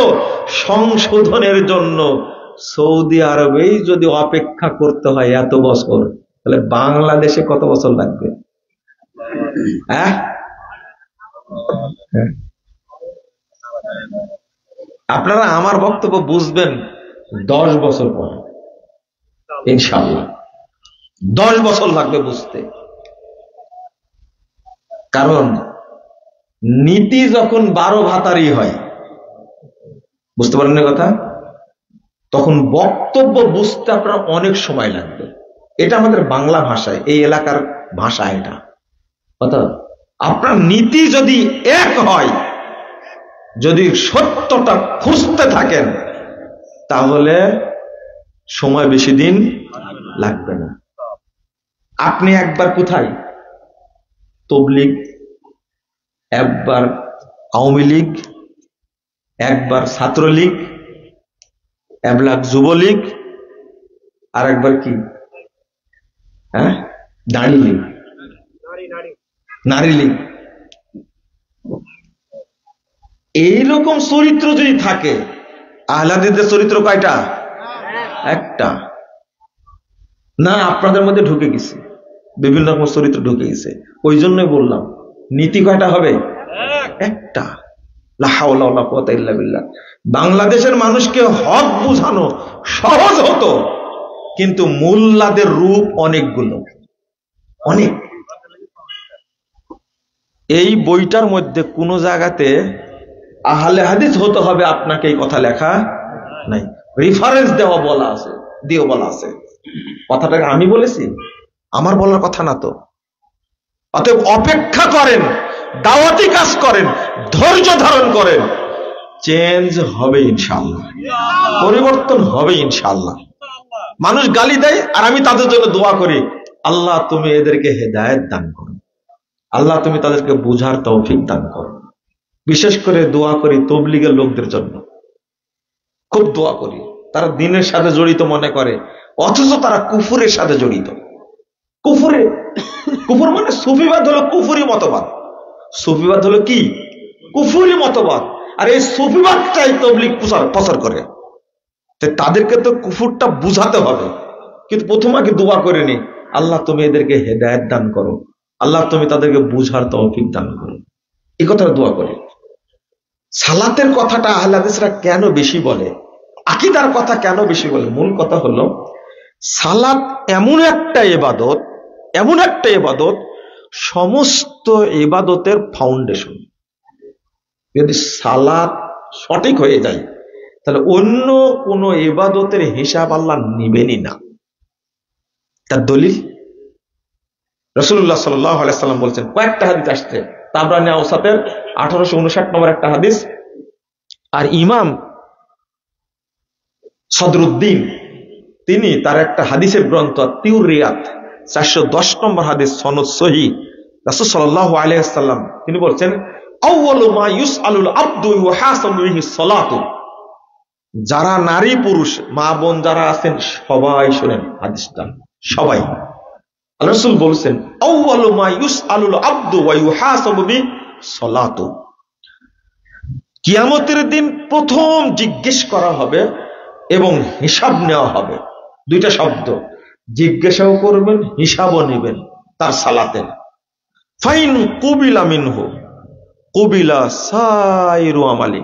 সংশোধনের জন্য সৌদি আরবেই যদি অপেক্ষা করতে হয় এত বছর, তাহলে বাংলাদেশে কত বছর লাগবে? আপনারা আমার বক্তব্য বুঝবেন 10 বছর পরে ইনশাআল্লাহ। 10 বছর লাগবে বুঝতে। কারণ নীতি যখন 12 ভাতারি হয়, বুঝতে পারেন না কথা, তখন বক্তব্য বুঝতে আপনার অনেক সময় লাগবে। এটা আমাদের বাংলা ভাষায়, এই এলাকার ভাষা এটা। আপনার নীতি যদি এক হয়, যদি সত্যটা খুঁজতে থাকেন, তাহলে সময় বেশি দিন লাগবে না। আপনি একবার কোথায়? তবলিগ, একবার আওয়ামী লীগ, একবার ছাত্রলীগ, একবার যুবলীগ, আর একবার কি নারী লীগ, নারী লীগ। এইরকম চরিত্র যদি থাকে, আহলে হাদিসদের চরিত্র কয়টা? একটা না, আপনাদের মধ্যে ঢুকে গেছে, বিভিন্ন রকম চরিত্র ঢুকে গেছে। ওই জন্যই বললাম নীতি কয়টা হবে? একটা। লা হাওলা ওয়ালা কুওয়াতা ইল্লা বিল্লাহ। বাংলাদেশের মানুষকে হক বোঝানো সহজ হতো, কিন্তু মোল্লাদের রূপ অনেকগুলো, অনেক। এই বইটার মধ্যে কোন জায়গাতে আহলে হাদিস হতে হবে আপনাকে এই কথা লেখা নাই। রেফারেন্স দেওয়া বলা আছে, দিও বলা আছে। কথাটাকে আমি বলেছি, আমার বলার কথা না তো। অতএব অপেক্ষা করেন, দাওয়াতি কাজ করেন, ধৈর্য ধারণ করেন, চেঞ্জ হবে ইনশাআল্লাহ, পরিবর্তন হবে ইনশাআল্লাহ। মানুষ গালি দেয় আর আমি তাদের জন্য দোয়া করি, আল্লাহ তুমি এদেরকে হেদায়েত দান করো, আল্লাহ তুমি তাদেরকে বুঝার তৌফিক দান করো। বিশেষ করে দোয়া করি তবলিগের লোকদের জন্য, খুব দোয়া করি। তারা দ্বীনের সাথে জড়িত মনে করে, অথচ তারা কুফরের সাথে জড়িত। কুফরে, কুফর মানে সুফিবাদ হলো কুফরি মতবাদ। সুফিবাদ হলো কি? কুফরি মতবাদ। আর এই সুফিবাদটাই তাবলীগ প্রচার করে। তাদেরকে তো কুফরটা বুঝাতে হবে, কিন্তু প্রথম আগে দোয়া করে নি, আল্লাহ তুমি এদেরকে হেদায়েত দান করো, আল্লাহ তুমি তাদেরকে বুঝার তৌফিক দান করো, এই কথাটা দোয়া করে। সালাতের কথাটা আহলে হাদিসরা কেন বেশি বলে, আকীদার কথা কেন বেশি বলে? মূল কথা হলো সালাত এমন একটা ইবাদত, এমন একটা ইবাদত, সমস্ত ইবাদতের ফাউন্ডেশন। যদি সালাত সঠিক হয়ে যায় তাহলে অন্য কোন ইবাদতের হিসাব আল্লাহ নিবেনই না। তার দলিল রাসূলুল্লাহ সাল্লাল্লাহু আলাইহি সাল্লাম বলছেন, কয়েকটা হাদিস আসছে, তাবরানী আওসাতের 1859 নম্বর একটা হাদিস, আর ইমাম সদরুদ্দিন তিনি তার একটা হাদিসের গ্রন্থ তিউর রিয়াত 410 নম্বর হাদিস, সনদ সহিহ। রাসূল সাল্লাল্লাহু আলাইহি সাল্লাম তিনি বলছেন, আউয়ালু মা ইউসআলুল আবদু ওয়া হাসাবু বিহি সালাতু। যারা নারী পুরুষ মা বোন যারা আছেন সবাই শুনেন হাদিসটা, সবাই। আল্লাহ রাসূল বলছেন, আউয়ালু মা ইউসআলুল আবদু ওয়া ইউহাসাবু বিহি সালাতু। কিয়ামতের দিন প্রথম জিজ্ঞেস করা হবে এবং হিসাব নেওয়া হবে। দুইটা শব্দ, জিজ্ঞাসাও করবেন, হিসাবও নেবেন তার সালাতের। ফাইন কুবিলা মিনহু কুবিলা সাইরু আমালি।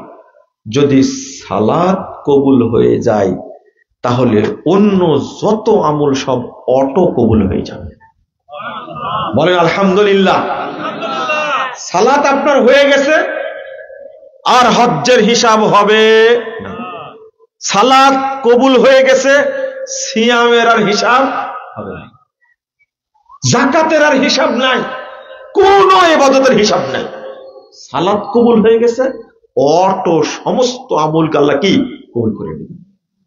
যদি সালাত কবুল হয়ে যায় তাহলে অন্য যত আমল সব অটো কবুল হয়ে যাবে। বলেন আলহামদুলিল্লাহ। সালাত আপনার হয়ে গেছে, আর হজ্জের হিসাব হবে না। সালাত কবুল হয়ে গেছে, সিয়ামের আর হিসাব হবে না, যাকাতের আর হিসাব নাই, কোন ইবাদতের হিসাব নাই। সালাত কবুল হয়ে গেছে, অটো সমস্ত আমলকে আল্লাহ কি কবুল করে দিবেন।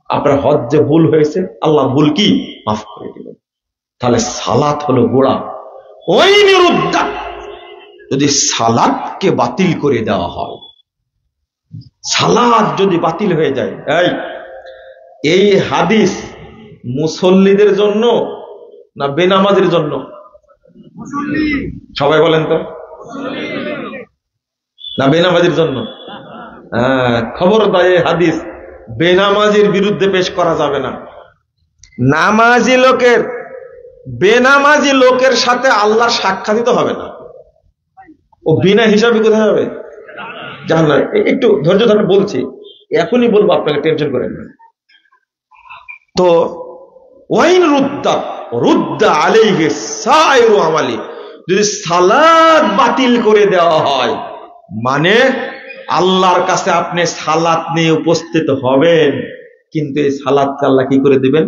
আপনার হজ্জে ভুল হয়েছে, আল্লাহ ভুল কি মাফ করে দিবেন। তাহলে সালাত হলো গোড়া। ওই নিরুদ্ধা যদি সালাতকে বাতিল করে দেওয়া হয়, সালাত যদি বাতিল হয়ে যায়, এই হাদিস মুসল্লিদের জন্য না বেনামাজির জন্য? সবাই বলেন তো, না বেনামাজির জন্য? খবরদার, এই হাদিস বেনামাজির বিরুদ্ধে পেশ করা যাবে না। নামাজি লোকের বেনামাজি লোকের সাথে আল্লাহর সাক্ষাৎ দিতে হবে না। ও বিনা হিসাবে কোথায় হবে? জান্নাত। একটু ধৈর্য ধরে বলছি, এখনই বলবো, আপনাকে টেনশন করেন না। তো ওয়াইন রুদ্দা আলাইহি সাইরু আমালি, যদি সালাত বাতিল করে দেওয়া হয়, মানে আল্লাহর কাছে আপনি সালাত নিয়ে উপস্থিত হবেন, কিন্তু এই সালাতকে আল্লাহ কি করে দিবেন?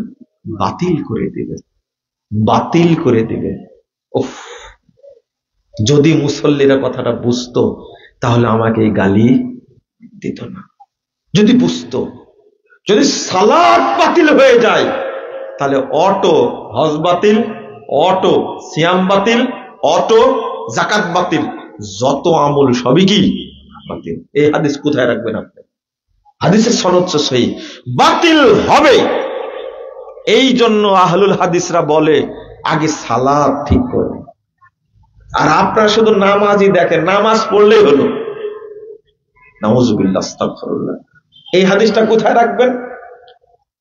বাতিল করে দিবেন, বাতিল করে দিবেন। উফ, যদি মুসল্লিরা কথাটা বুঝতো তাহলে আমাকে এই গালি দিত না। যদি বুঝতো, যদি সালাত বাতিল হয়ে যায় তাহলে অটো হজ বাতিল, অটো সিয়াম বাতিল, অটো যাকাত বাতিল, যত আমল সবই কি বাতিল। এই হাদিস কোথায় রাখবেন আপনি? হাদিসের সনদ সহিহ, বাতিল হবে। এই জন্য আহলুল হাদিসরা বলে আগে সালাত ঠিক করবে। আর আপনারা শুধু নামাজই দেখেন, নামাজ পড়লেই হলো। নাউযুবিল্লাহ, আস্তাগফিরুল্লাহ। এই হাদিসটা কোথায় রাখবেন?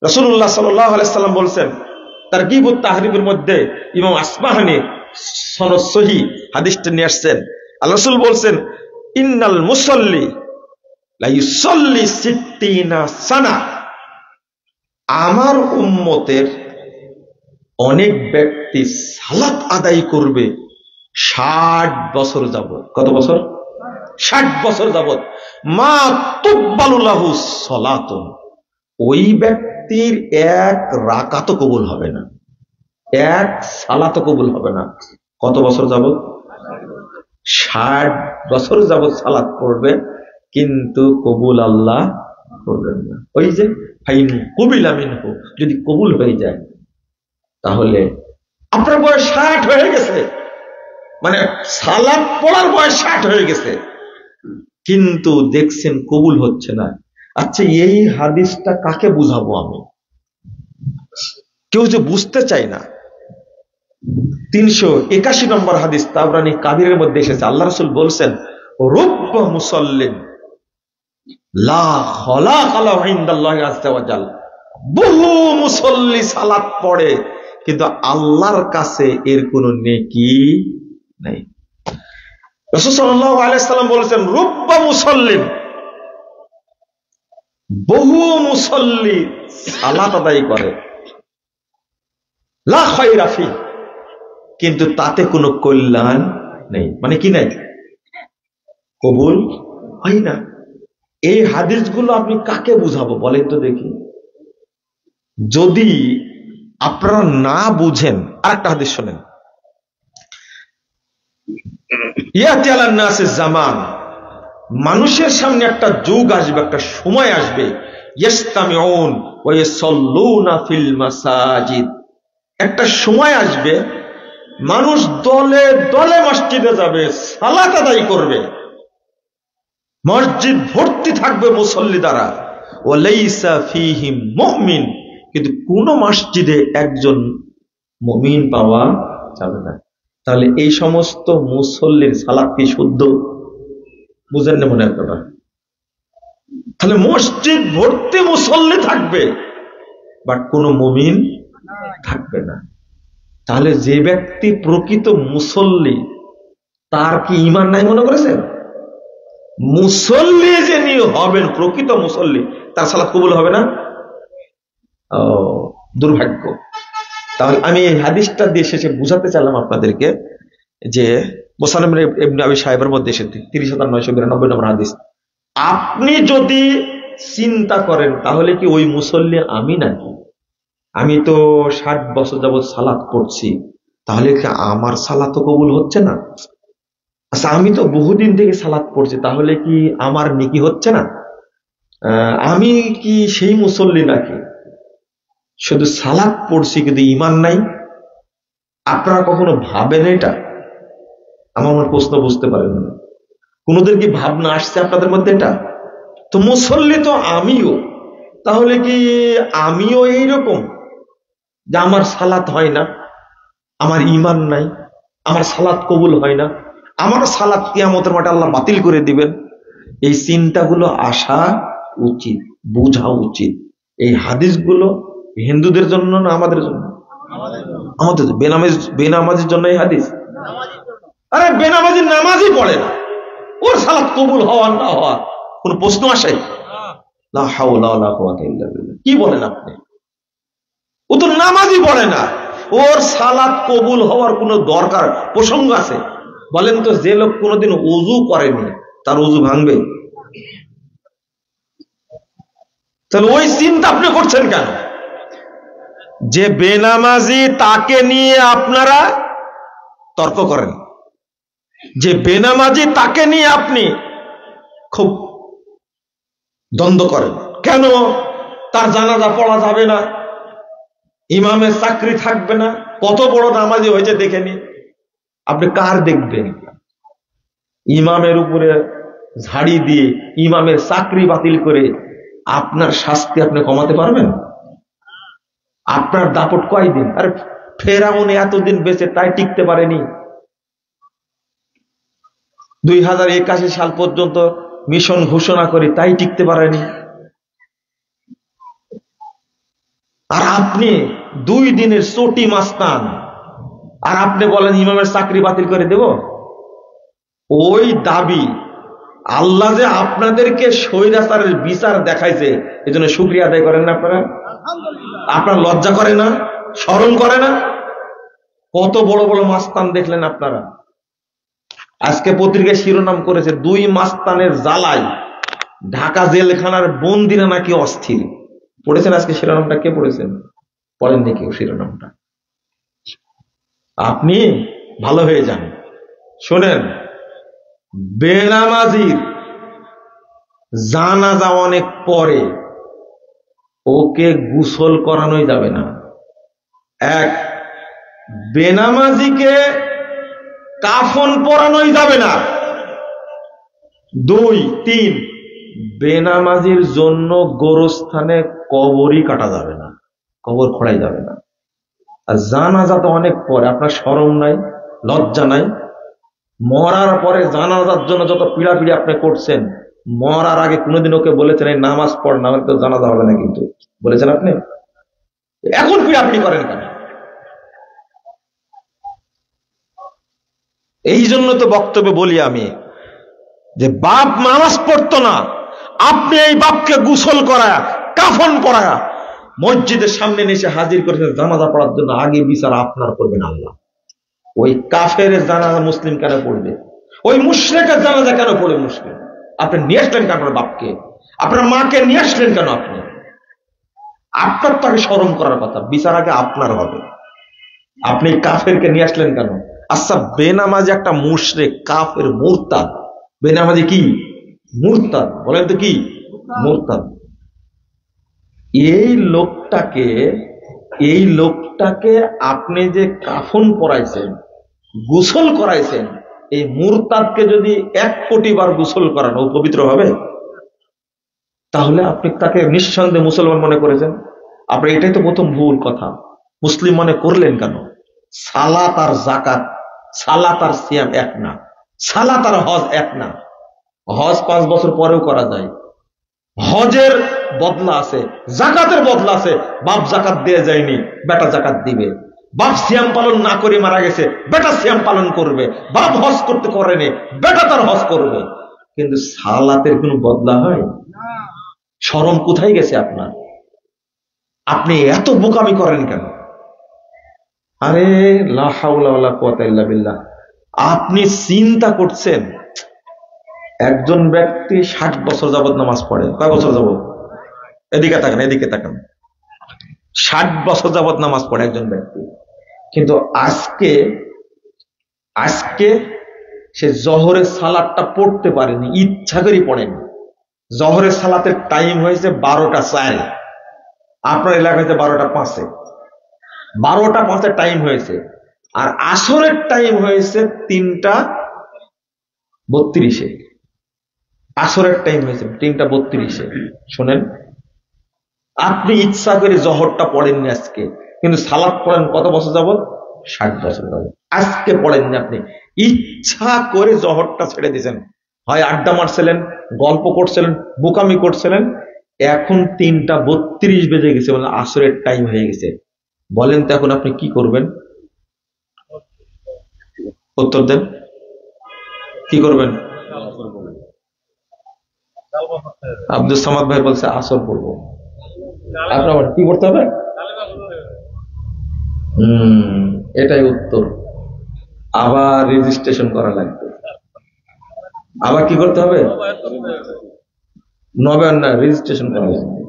রাসূলুল্লাহ সাল্লাল্লাহু আলাইহি সাল্লাম বলছেন তারগীবুত তাহরিবের মধ্যে, ইমাম আসবাহানী সনদ সহিহ হাদিসটা নিয়ে আসছেন। আল্লাহ রাসূল বলছেন, ইন্নাল মুসাল্লি লা ইউসাল্লি 60 সানা। আমার উম্মতের অনেক ব্যক্তি সালাত আদায় করবে 60 বছর যাবত। কত বছর? 60 বছর যাবত। মা তুকবালু লাহু সালাতুন, ওই ব্যক্তির এক রাকাত কবুল হবে না, এক সালাত কবুল হবে না। কত বছর যাবত? 60 বছর যাবত সালাত পড়বে, কিন্তু কবুল আল্লাহ করবেন না। ওই যে ফাইন কুবিলা মিনহু, যদি কবুল হয়ে যায়, তাহলে আপনার বয়স 60 হয়ে গেছে, মানে সালাত পড়ার বয়স 60 হয়ে গেছে, কিন্তু দেখছেন কবুল হচ্ছে না। আচ্ছা, এই হাদিসটা কাকে বুঝাবো আমি? কেউ যে বুঝতে চায় না। 381 নম্বর হাদিস তাবরানী কাবিরের মধ্যে এসেছে, আল্লাহ রাসূল বলছেন, রুব্বা মুসাল্লিন লা খালাকা লাহু ইনদাল্লাহি আযজা ওয়া জাল, বহু মুসল্লি সালাত পড়ে কিন্তু আল্লাহর কাছে এর কোনো নেকি নেই। রাসূল সাল্লাল্লাহু আলাইহি সাল্লাম বলেছেন, রুব্বা মুসাল্লিন, বহু মুসল্লি সালাত আদায় করে, লা খায়রা ফি, কিন্তু তাতে কোনো কল্যাণ নেই, মানে কি নাই, কবুল হয় না। এই হাদিসগুলো আপনি কাকে বুঝাবো বলেন তো দেখি? যদি আপনারা না বুঝেন, আরেকটা হাদিস শোনেন, ইয়াতি আলান নাসিস জামান, মানুষের সামনে একটা যুগ আসবে, একটা সময় আসবে, ইস্তামিউন ওয়া ইসাল্লুনা ফিল মাসাজিদ, একটা সময় আসবে মানুষ দলে দলে মসজিদে যাবে, সালাত আদায় করবে, মসজিদ ভর্তি থাকবে মুসল্লি দ্বারা, ওয়া লাইসা ফীহিম মুমিন, কিন্তু কোন মসজিদে একজন মুমিন পাওয়া যাবে না। তাহলে এই সমস্ত মুসল্লির সালাত কি শুদ্ধ? বুঝেন না মনে একটা? তাহলে মসজিদ ভর্তি মুসল্লি থাকবে বাট কোন মুমিন থাকবে না। তাহলে যে ব্যক্তি প্রকৃত মুসল্লি তার কি ঈমান নাই মনে করেছেন? মুসল্লি যিনি হবেন প্রকৃত মুসল্লি তার সালাত কবুল হবে না? দুর্ভাগ্য। তাহলে আমি এই হাদিসটা দিয়ে শেষে বুঝাতে চাইলাম আপনাদেরকে যে মুসলিম ইবনে আবি শাইবার মধ্যে এসেছে 30,992 নম্বর হাদিস। আপনি যদি চিন্তা করেন তাহলে কি ওই মুসল্লি আমি নাকি? আমি তো 60 বছর যাবৎ সালাত পড়ছি, তাহলে কি আমার সালাত কবুল হচ্ছে না? আচ্ছা, আমি তো বহুদিন থেকে সালাত পড়ছি, তাহলে কি আমার নেকি হচ্ছে না? আমি কি সেই মুসল্লি নাকি? শুধু সালাত পড়ছি কিন্তু ঈমান নাই। আপনারা কখনো ভাবেন এটা? আমার প্রশ্ন বুঝতে পারেন না। কোনদিন কি ভাবনা আসছে আপনাদের মধ্যে এটা? তো মুসল্লি তো আমিও, তাহলে কি আমিও এইরকম যে আমার সালাত হয় না, আমার ঈমান নাই, আমার সালাত কবুল হয় না, আমার সালাত কিয়ামতের মাঠে আল্লাহ বাতিল করে দিবেন? এই চিন্তাগুলো আসা উচিত, বোঝা উচিত। এই হাদিসগুলো হিন্দুদের জন্য না আমাদের জন্য? আমাদের। বেনামাজির জন্য এই হাদিস? আরে বেনামাজি নামাজই পড়ে না, ওর সালাত কবুল হওয়া না হওয়া কোন প্রশ্ন আসে? লা হাওলা ওয়ালা কুওয়াতা ইল্লা বিল্লাহ। কি বলেন আপনি? ও তো নামাজই পড়ে না, ওর সালাত কবুল হওয়ার কোন দরকার প্রসঙ্গ আছে? বলেন তো, যে লোক কোনোদিন ওযু করেনি তার ওযু ভাঙবে? তাহলে ওই চিন্তা আপনি করছেন কেন? যে বেনামাজি তাকে নিয়ে আপনারা তর্ক করেন, যে বেনামাজি তাকে নিয়ে আপনি খুব দ্বন্দ্ব করেন। কেন? তার জানাজা পড়া যাবে না, ইমামের চাকরি থাকবে না, কত বড় নামাজি হয়েছে দেখেনি। আপনি কার দেখবেন? ইমামের উপরে ঝাড়ি দিয়ে ইমামের চাকরি বাতিল করে আপনার শাস্তি আপনি কমাতে পারবেন? আপনার দাপট কয়দিন? আরে ফেরাউন এতদিন বেঁচে তাই টিকতে পারেনি, 2081 সাল পর্যন্ত মিশন ঘোষণা করে তাই টিকতে পারেনি। আর আপনি 2 দিনের চটি মাস্তান, আর আপনি বলেন ইমামের চাকরি বাতিল করে দেব? ওই দাবি আল্লাহ যে আপনাদেরকে স্বৈরাচারের বিচার দেখাইছে, এজন্য শুকরিয়া আদায় করেন না আপনারা? আপনার লজ্জা করে না? শরম করে না? কত বড় বড় মাস্তান দেখলেন আপনারা। আজকে পত্রিকায় শিরোনাম করেছে 2 মাস্তানের জ্বালায় ঢাকা জেলখানার বন্দিরা নাকি অস্থির। পড়েছেন আজকে শিরোনামটা? কে পড়েছেন? পড়েননি কেউ শিরোনামটা? আপনি ভালো হয়ে যান। শোনেন, বেনামাজির জানাজা অনেক পরে, ওকে গোসল করানোই যাবে না। 1, বেনামাজিকে কাফন পরানোই যাবে না। 2, 3, বেনামাজির জন্য গোরস্থানে কবরই কাটা যাবে না, কবর খোঁড়াই যাবে না। আর জানাজা তো অনেক পরে, আপনার শরম নাই, লজ্জা নাই? মরার পরে জানাজার জন্য যত পিড়াপিড়ি আপনি করছেন, মরার আগে কোনোদিন ওকে বলেছেন এই নামাজ পড়, না হলে তো জানাজা হবে না? কিন্তু বলেছেন আপনি? এখন পিড়াপিড়ি করেন কেন? এই জন্য তো বক্তব্যে বলি আমি যে বাপ নামাজ পড়তো না, আপনি এই বাপকে গোসল করায়া কাফন পরায়া মসজিদের সামনে এসে হাজির করেছেন জানাজা পড়ার জন্য। আগে বিচার আপনার করবেন আল্লাহ। ওই কাফের জানাজা মুসলিম কেন পড়বে? ওই মুশরিকের জানাজা কেন পড়ে মুসলিম? আপনি নিয়ে আসলেন কেন আপনার বাপকে? আপনার মাকে নিয়ে আসলেন কেন? আপনি আপনার তাকে স্মরণ করার কথা, বিচার আগে আপনার হবে। আপনি কাফেরকে নিয়ে আসলেন কেন? আচ্ছা, বেনামাজি একটা মুশরিক, কাফের, মুরতাদ। বেনামাজি কি? মুরতাদ। বলেন তো কি? মুরতাদ। এই লোকটাকে আপনি যে কাফন পরাইছেন, গোসল করাইছেন, এই মুরতাদকে যদি 1 কোটি বার গোসল করান, ও পবিত্র হবে? তাহলে আপনি তাকে নিঃসন্দেহে মুসলমান মনে করেছেন। আপনি এটাই তো প্রথম ভুল কথা। মুসলিম মনে করলেন কেন? সালাত আর যাকাত, সালাত আর সিয়াম এক না, সালাত আর হজ এক না। হজ 5 বছর পরেও করা যায়। হজের বদলা আছে, যাকাতের বদলা আছে। বাপ যাকাত দিয়ে যায়নি, বেটা যাকাত দিবে। বাপ সিয়াম পালন না করে মারা গেছে, বেটা সিয়াম পালন করবে। বাপ হজ করতে পারেনি, বেটা তার হজ করবে। কিন্তু সালাতের কোনো বদলা হয়? শরম কোথায় গেছে আপনার? আপনি এত বোকামি করেন কেন? আরে লা হাওলা ওয়ালা কুওয়াতা ইল্লা বিল্লাহ। আপনি চিন্তা করছেন একজন ব্যক্তি 60 বছর যাবত নামাজ পড়ে। কয় বছর যাবত? এদিকে তাকান, এদিকে তাকান। 60 বছর যাবত নামাজ পড়ে একজন ব্যক্তি, কিন্তু আজকে সে জহরের সালাতটা পড়তে পারেনি, ইচ্ছা করে পড়েনি। জহরের সালাতের টাইম হয়েছে 12টা 4, আপনার এলাকায় 12টা 5-এ। 12টা 5-এ টাইম হয়েছে, আর আসরের টাইম হয়েছে 3টা 32-এ। আসরের টাইম হয়েছে 3টা 32-এ। শোনেন, আপনি ইচ্ছা করে জহরটা পড়েননি আজকে, কিন্তু সালাত পড়েন কত বছর যাবত? 60 বছর যাবত। আজকে পড়েননি, আপনি ইচ্ছা করে জহরটা ছেড়ে দিয়েছেন। হয় আড্ডা মারছিলেন, গল্প করছিলেন, বোকামি করছিলেন। এখন 3টা 32 বেজে গেছে, মানে আসরের টাইম হয়ে গেছে। বলেন তো এখন আপনি কি করবেন? উত্তর দেন, কি করবেন? আব্দুল সামাদ ভাই বলছে আসর পড়বো। আপনার কি করতে হবে? এটাই উত্তর। আবার রেজিস্ট্রেশন করা লাগবে। আবার কি করতে হবে? নবায়ন না, রেজিস্ট্রেশন করা লাগবে।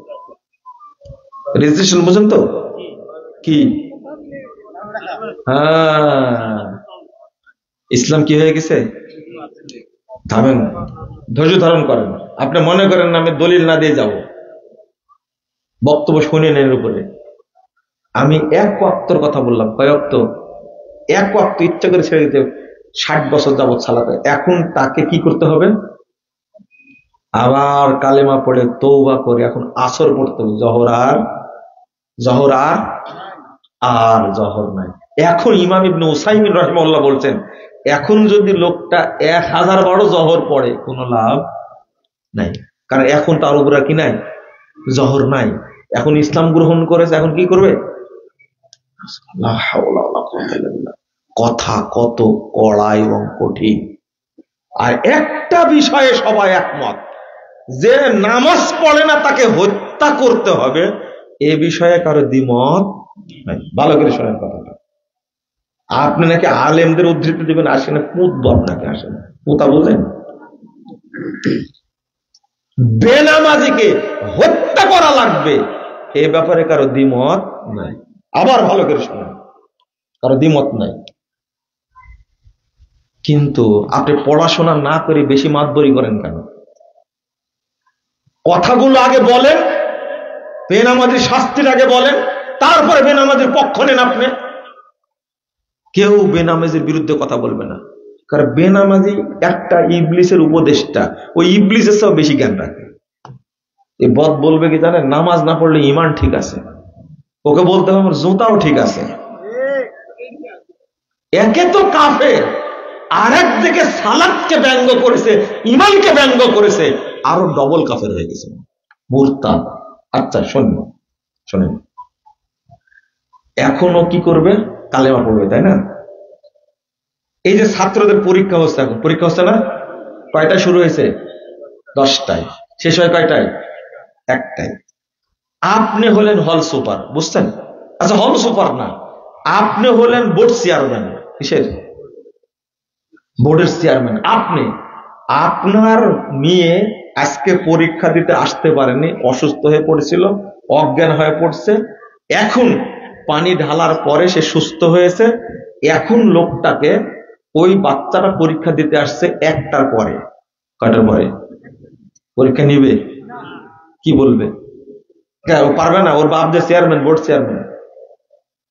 রেজিস্ট্রেশন বুঝেন তো কি? হ্যাঁ, ইসলাম কি হয়ে গেছে? থামেন, ধৈর্য ধারণ করেন। আপনি মনে করেন না আমি দলিল না দিয়ে যাব, বক্তব্য শুনেন। এর উপরে আমি 1 ওয়াক্তর কথা বললাম। কয় ওয়াক্ত? 1 ওয়াক্ত ইচ্ছা করে ছেড়ে দিতে 60 বছর যাবত সালাতে। এখন তাকে কি করতে হবে? আবার কালেমা পড়ে তওবা করে এখন আসর পড়তে হবে। জহর আর জহর নাই। এখন ইমাম ইবনে উসাইমিন রাহিমাহুল্লাহ বলছেন, এখন যদি লোকটা 1000 বারও জহর পড়ে কোনো লাভ নাই, কারণ এখন তার উপরে কি নাই? জহর নাই। এখন ইসলাম গ্রহণ করেছে, এখন কি করবে? কথা কত কড়া এবং কঠিন। আর একটা বিষয়ে সবাই একমত, যে নামাজ পড়ে না তাকে হত্যা করতে হবে, এ বিষয়ে কারো দ্বিমত নাই। ভালো করে শোনেন কথাটা। আপনি নাকি আলেমদের উদ্ধৃতি দিবেন, আসে না পুতবো আপনাকে, আসে না পুতা বললেন। বেনামাজিকে হত্যা করা লাগবে, এ ব্যাপারে কারো দ্বিমত নাই। আবার ভালো করে শোনেন, কারো দ্বিমত নাই। কিন্তু আপনি পড়াশোনা না করে বেশি মাতবরি করেন কেন? কথাগুলো আগে বলেন, বেনামাজির শাস্তির আগে বলেন, তারপরে বেনামাজির পক্ষ নেন আপনি। কেউ বেনামাজির বিরুদ্ধে কথা বলবে না, কারণ বেনামাজি একটা ইবলিসের উপদেষ্টা, ওই ইবলিসের সব বেশি জ্ঞান রাখে। এই বদ বলবে কি জানেন? নামাজ না পড়লে ইমান ঠিক আছে, ওকে বলতে হবে আমার জুতাও ঠিক আছে। একে তো কাফের, আর একদিকে সালাতকে ব্যঙ্গ করেছে, ইমানকে ব্যঙ্গ করেছে, আরো ডবল কাফের হয়ে গেছে, মুরতাদ। আচ্ছা শোনেন শোনেন, এখনো কি করবে? কালেমা পড়বে, তাই না? এই যে ছাত্রদের পরীক্ষা হচ্ছে, এখন পরীক্ষা হচ্ছে না? কয়টায় শুরু হয়েছে? 10টায়। শেষ হয় কয়টায়? 1টায়। আপনি হলেন হল সুপার, বুঝছেন? আচ্ছা হল সুপার না, আপনি হলেন বোর্ড চেয়ারম্যান। কিসের? বোর্ডের চেয়ারম্যান। আপনার মেয়ে আজকে পরীক্ষা দিতে আসতে পারেনি, অসুস্থ হয়ে পড়েছিল, অজ্ঞান হয়ে পড়ছে। এখন পানি ঢালার পরে সে সুস্থ হয়েছে। এখন লোকটাকে, ওই বাচ্চাটা পরীক্ষা দিতে আসছে 1টার পরে। কয়টার পরে পরীক্ষা নিবে? কি বলবে? ও পারবে না? ওর বাপ যে চেয়ারম্যান, বোর্ড চেয়ারম্যান,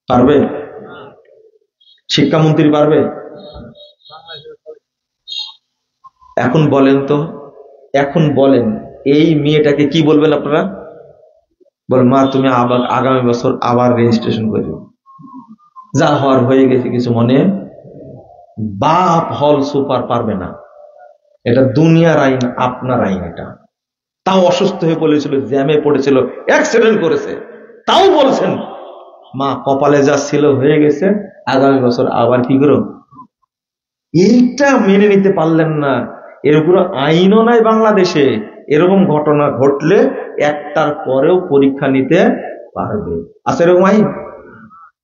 পারবে? শিক্ষামন্ত্রী পারবে? এখন বলেন তো, এখন বলেন এই মেয়েটাকে কি বলবেন আপনারা? বলেন মা তুমি আবার আগামী বছর আবার রেজিস্ট্রেশন করে দিও, যা হওয়ার হয়ে গেছে, কিছু মনে। বাপ হল সুপার পারবে না, এটা দুনিয়ার আইন, আপনার আইন এটা। তাও অসুস্থ হয়ে পড়েছিল, জ্যামে পড়েছিল, অ্যাক্সিডেন্ট করেছে, তাও বলছেন মা কপালে যা ছিল হয়ে গেছে, আগামী বছর আবার কি করো। এইটা মেনে নিতে পারলেন না। এর উপর আইনও নাই বাংলাদেশে। এরকম ঘটনা ঘটলে 1টার পরেও পরীক্ষা নিতে পারবে। আছে এরকম আইন?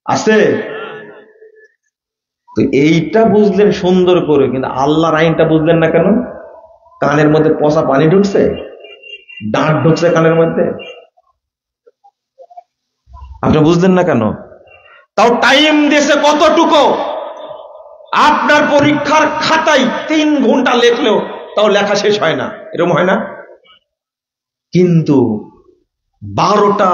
আছে? তো এইটা বুঝলেন সুন্দর করে, কিন্তু আল্লাহর আইনটা বুঝলেন না কেন? কানের মধ্যে পচা পানি ঢুকছে, দাঁত ঢুকছে কানের মধ্যে, আপনি বুঝলেন না কেন? তাও টাইম দিয়েছে কতটুকু? আপনার পরীক্ষার খাতায় 3 ঘন্টা লেখলেও তাও লেখা শেষ হয় না, এরকম হয় না? কিন্তু 12টা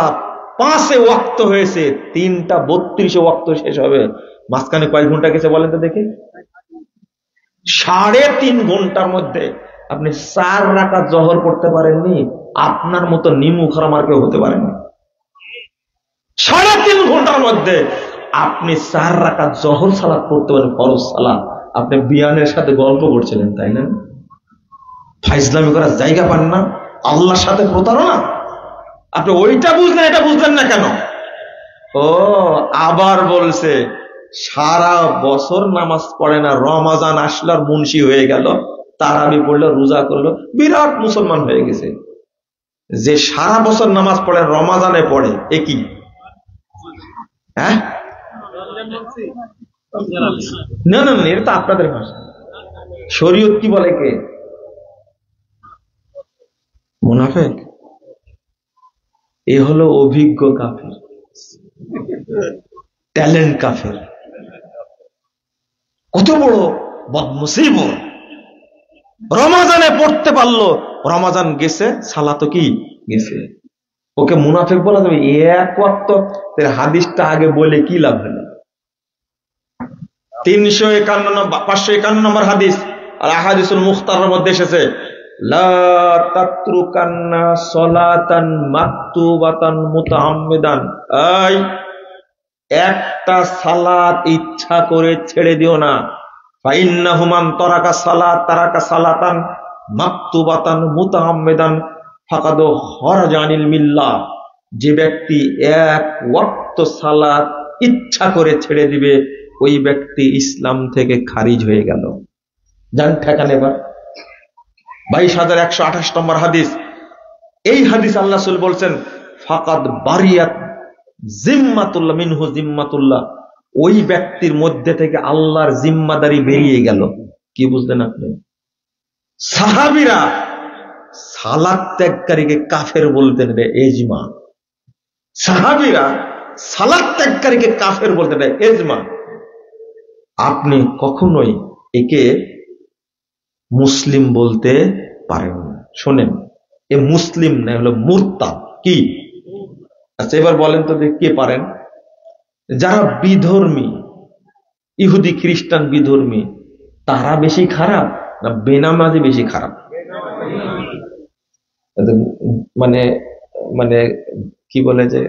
5-এ ওয়াক্ত হয়েছে, 3টা 32-এ ওয়াক্ত শেষ হবে, মাঝখানে কয় ঘন্টা গেছে বলেন তো দেখি? 3.5 ঘন্টার মধ্যে আপনি 4 রাকাত জহর পড়তে পারেননি, আপনার মতো নিমু খারামার কেউ হতে পারেনি। 3.5 ঘন্টার মধ্যে আপনি 4 রাকাত জহর সালাত পড়তে পারেন, ফরজ সালাত। আপনি বিয়ানের সাথে গল্প করছিলেন, তাই না? ফাইজলামি করার জায়গা পান না, আল্লাহর সাথে প্রতারণা। আপনি ওইটা বুঝলেন, এটা বুঝলেন না কেন? ও আবার বলছে সারা বছর নামাজ পড়ে না, রমাজান আসলার মুন্সি হয়ে গেল, তারাবি পড়লো, রোজা করলো, বিরাট মুসলমান হয়ে গেছে। যে সারা বছর নামাজ পড়ে, রমাজানে পড়ে, এ কি? হ্যাঁ না না না, এটা তো আপনাদের ভাষা। শরীয়ত কি বলে? কে মুনাফেক? এ হলো অভিজ্ঞ কাফের, ট্যালেন্ট কাফের। কত বড় বদনসিব! রমাজানে পড়তে পারলো, রমাজান গেছে, সালাতো কি গেছে, ওকে মুনাফেক বলা যাবে? এক ওয়াক্ত হাদিসটা আগে বলে কি লাভ হলো? 551 নম্বর হাদিস, আর আহাদিসুল মুখতারের মধ্যে এসেছে লা তাতরুকান্না সলাতান মাকতুবাতান মুতাআম্মিদান। এই একটা সালাত ইচ্ছা করে ছেড়ে দিও না। ফাইন্নাহু মান তারাকা সালাতান মাকতুবাতান মুতাআম্মিদান ফাকাদ খারাজা আনিল মিল্লাহ। যে ব্যক্তি এক ওয়াক্ত সালাত ইচ্ছা করে ছেড়ে দিবে, ওই ব্যক্তি ইসলাম থেকে খারিজ হয়ে গেল। জান ঠেকান এবার। 22,128 নম্বর হাদিস। এই হাদিস আল্লাহ রাসূল বলছেন ফাকাদ বারিয়াত জিম্মাতুল্লাহ মিনহু জিম্মাতুল্লাহ, ওই ব্যক্তির মধ্যে থেকে আল্লাহর জিম্মাদারি বেরিয়ে গেল। কি বুঝলেন আপনি? সাহাবীরা সালাত ত্যাগকারীকে কাফের বলতেন, রে এজমা। সাহাবীরা সালাত ত্যাগকারীকে কাফের বলতেন, রে এজমা। আপনি কখনোই একে মুসলিম বলতে পারেন না। শোনেন, এ মুসলিম না, হলো মুরতাদ। কি? আচ্ছা এবার বলেন তো কে পারেন? যারা বিধর্মী, ইহুদি খ্রিস্টান বিধর্মী, তারা বেশি খারাপ না বেনামাজি বেশি খারাপ? মানে মানে কি বলে যে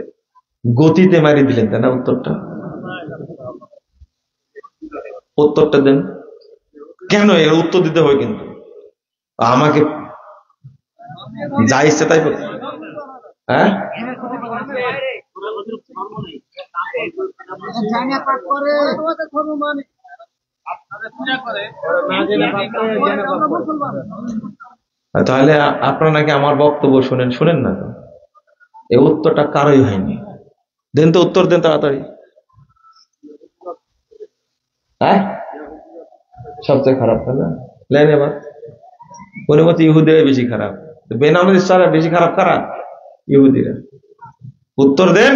গতিতে মারি দিলেন, তাই না উত্তরটা? উত্তরটা দেন। কেন এর উত্তর দিতে হয়? কিন্তু আমাকে যা ইচ্ছে তাই করতে, হ্যাঁ? তাহলে আপনারা নাকি আমার বক্তব্য শুনেন, শুনেন না তো? এই উত্তরটা কারোই হয়নি। দেন তো উত্তর, দেন তাড়াতাড়ি। হ্যাঁ, সবচেয়ে খারাপ, তাই না? লেন এবার। মনে মতো ইহুদিরা বেশি খারাপ, বেনামাজি ছাড়া বেশি খারাপ কারা? ইহুদিরা। উত্তর দেন।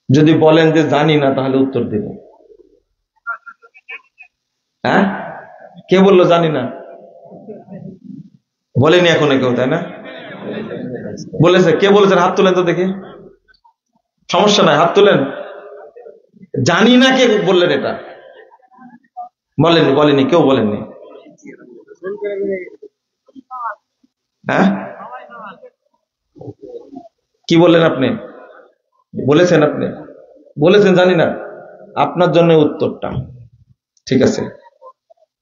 যদি বলেন যে জানি না, তাহলে উত্তর দেব। হ্যাঁ, কে বললো জানি না? বলেনি এখনো কেউ, তাই না? বলেছে? কে বলেছেন? হাত তুলেন তো দেখি। সমস্যা নাই, হাত তুলেন। জানি না কে বললেন এটা? বলেনি, বলেনি, কেউ বলেননি। হ্যাঁ, কি বললেন আপনি? বলেছেন আপনি? বলেছেন জানি না। আপনার জন্য উত্তরটা ঠিক আছে।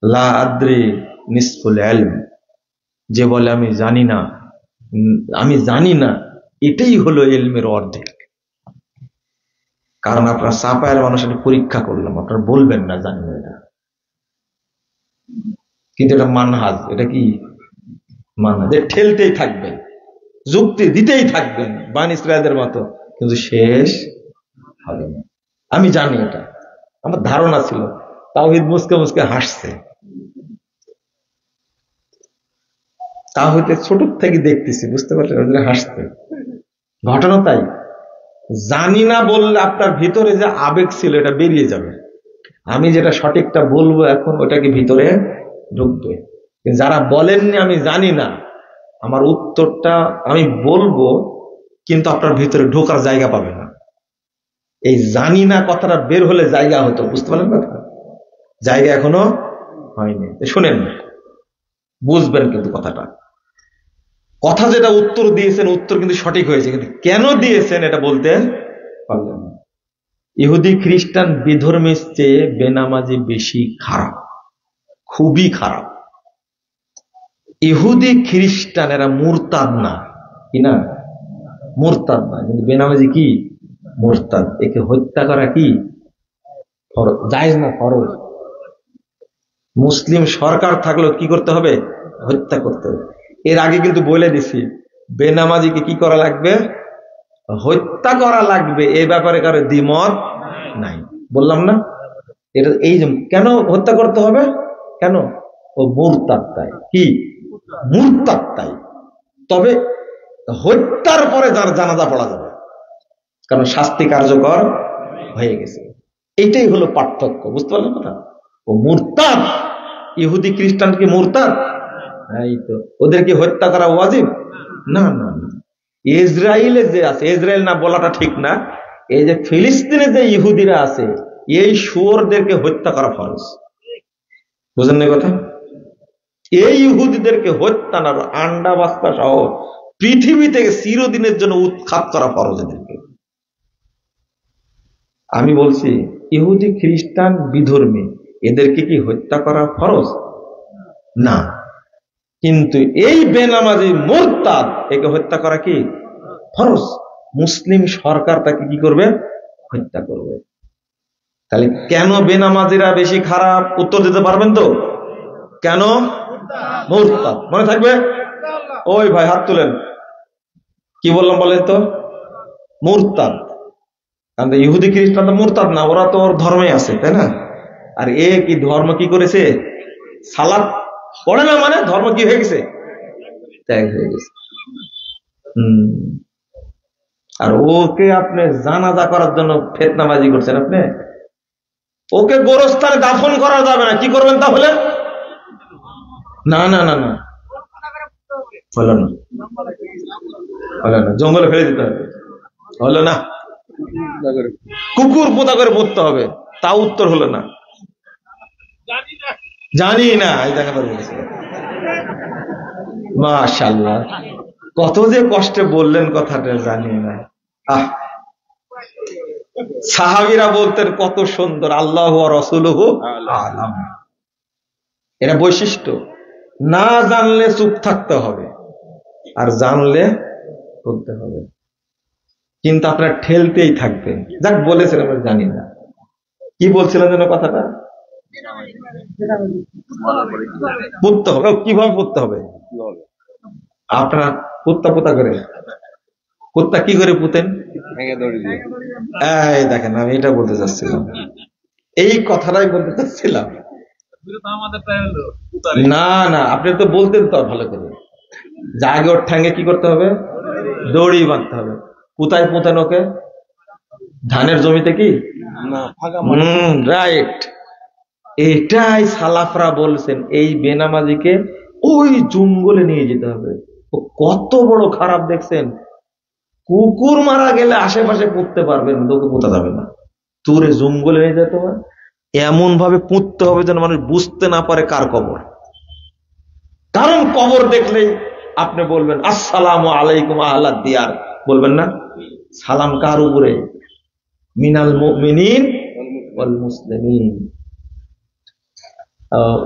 লা আদ্রি নিসফুল ইলম, যে বলে আমি জানি না, আমি জানি না, এটাই হলো ইলমের অর্ধেক। কারণ আপনার চাপায়ের মানুষের পরীক্ষা করলাম, আপনার বলবেন না জানি না এটা, কিন্তু এটা মানহাজ। এটা কি মানহাজ? ঠেলতেই থাকবেন, যুক্তি দিতেই থাকবেন বানি ইসরায়েলের মতো, কিন্তু শেষ হবে না। আমি জানি এটা, আমার ধারণা ছিল। তাওহীদ মুসকে মুসকে হাসছে। তাওহীদ ছোট থেকে দেখতেছি, বুঝতে পারছেন, হাসছে। ঘটনা তাই। জানি না বললে আপনার ভিতরে যে আবেগ ছিল এটা বেরিয়ে যাবে। আমি যেটা সঠিকটা বলবো এখন, ওটাকে ভিতরে ঢুকবে। যারা বলেননি আমি জানি না, আমার উত্তরটা আমি বলবো, কিন্তু আপনার ভিতরে ঢোকার জায়গা পাবে না। এই জানি না কথাটা বের হলে জায়গা হতো, বুঝতে পারলেন কথা? জায়গা এখনো হয়নি। শুনেন, বুঝবেন কিন্তু কথাটা। কথা যেটা উত্তর দিয়েছেন, উত্তর কিন্তু সঠিক হয়েছে, কিন্তু কেন দিয়েছেন এটা বলতে পারলেন না। ইহুদি খ্রিস্টান বিধর্মীর চেয়ে বেনামাজি বেশি খারাপ, খুবই খারাপ। ইহুদি খ্রিস্টান এরা মুরতাদ না, কি না? মুরতাদ না, কিন্তু বেনামাজি কি? মুরতাদ। একে হত্যা করা কি জায়েজ না? ফরজ। মুসলিম সরকার থাকলেও কি করতে হবে? হত্যা করতে হবে। এর আগে কিন্তু বলে দিছি, বেনামাজিকে কি করা লাগবে? হত্যা করা লাগবে। এই ব্যাপারে কারো দ্বিমত নাই, বললাম না? এটা এই যে কেন হত্যা করতে হবে, কেন? ও মুরতাদ তাই। কি মুরতাদ তাই। তবে হত্যার পরে যার জানাজা পড়া যাবে, কারণ শাস্তি কার্যকর হয়ে গেছে। এইটাই হলো পার্থক্য, বুঝতে পারলেন কথা? ও মুরতাদ। ইহুদি খ্রিস্টান কি মুরতাদ? এই তো, ওদেরকে হত্যা করা ওয়াজিব না। না না, ইসরায়েলে যে আছে, ইসরায়েল না বলাটা ঠিক না, এই যে ফিলিস্তিনে যে ইহুদিরা আছে, এই শুয়োরদেরকে হত্যা করা ফরজ। বুঝেন না কথা? এই ইহুদিদেরকে হত্যা না, আন্ডা বাস্তা সহ পৃথিবী থেকে চিরদিনের জন্য উৎখাত করা ফরজ এদেরকে। আমি বলছি ইহুদি খ্রিস্টান বিধর্মী, এদেরকে কি হত্যা করা ফরজ না, কিন্তু এই বেনামাজি মুরতাদ একে হত্যা করা কি ফরজ। মুসলিম সরকার তাকে কি করবে? হত্যা করবে। তাহলে কেন বেনামাজিরা বেশি খারাপ? উত্তর দিতে পারবেন তো? কেন? মুরতাদ। মনে থাকবে? ওই ভাই হাত তুলেন। কি বললাম বলেন তো? মুরতাদ। কারণ ইহুদি খ্রিস্টান তো মুরতাদ না, ওরা তো ওর ধর্মে আছে, তাই না? আর এ কি ধর্ম কি করেছে? সালাত পড়ে না, মানে ধর্ম কি হয়ে গেছে? ত্যাগ হয়ে গেছে। আর ওকে আপনি জানাজা করার জন্য ফিতনাবাজি করছেন। আপনি ওকে গোরস্থানে দাফন করা যাবে না, কি করবেন তাহলে? না না না না, হলো না, হলো না, জঙ্গলে ফেলে দিতে হবে, হলো না, কুকুর পোতা করে পড়তে হবে, তা উত্তর হলো না। জানি না, এই দেখা বলছে। মাশাআল্লাহ, কত যে কষ্টে বললেন কথাটা, জানি না। সাহাবীরা বলতেন কত সুন্দর, আল্লাহ ওয়া রাসূলুহু আ'লাম। এটা বৈশিষ্ট্য। না জানলে চুপ থাকতে হবে, আর জানলে বলতে হবে। কিন্তু আপনার ঠেলতেই থাকবেন। যাক বলেছেন আমরা জানি না, কি বলছিলেন যেন কথাটা? পড়তে হবে। কিভাবে পড়তে হবে? আপনার পুত্তা করে, পুত্তা কি করে পুতেন? এই দেখেন, আমি এটা বলতে চাচ্ছিলাম, এই কথাটাই বলতে চাচ্ছিলাম। না না, আপনি তো বলতেন তো ভালো করে, যা আগে ওর ঠ্যাঙ্গে কি করতে হবে? দড়ি বাঁধতে হবে। কোথায় পুঁতেন ওকে? ধানের জমিতে কি? রাইট। এটাই সালাফরা বলছেন, এই বেনামাজিকে ওই জঙ্গলে নিয়ে যেতে হবে। ও কত বড় খারাপ দেখছেন, কুকুর মারা গেলে আশেপাশে পুঁততে পারবেন, তোকে পোতা যাবে না, তোরে জঙ্গলে নিয়ে যেতে হবে, এমন ভাবে পুঁততে হবে যেন মানুষ বুঝতে না পারে কার কবর। কারণ কবর দেখলেই আপনি বলবেন আসসালামু আলাইকুম আহলাদ দিয়ার, বলবেন না? সালাম কার উপরে? মিনাল মুমিনিন ওয়াল মুসলিমিন।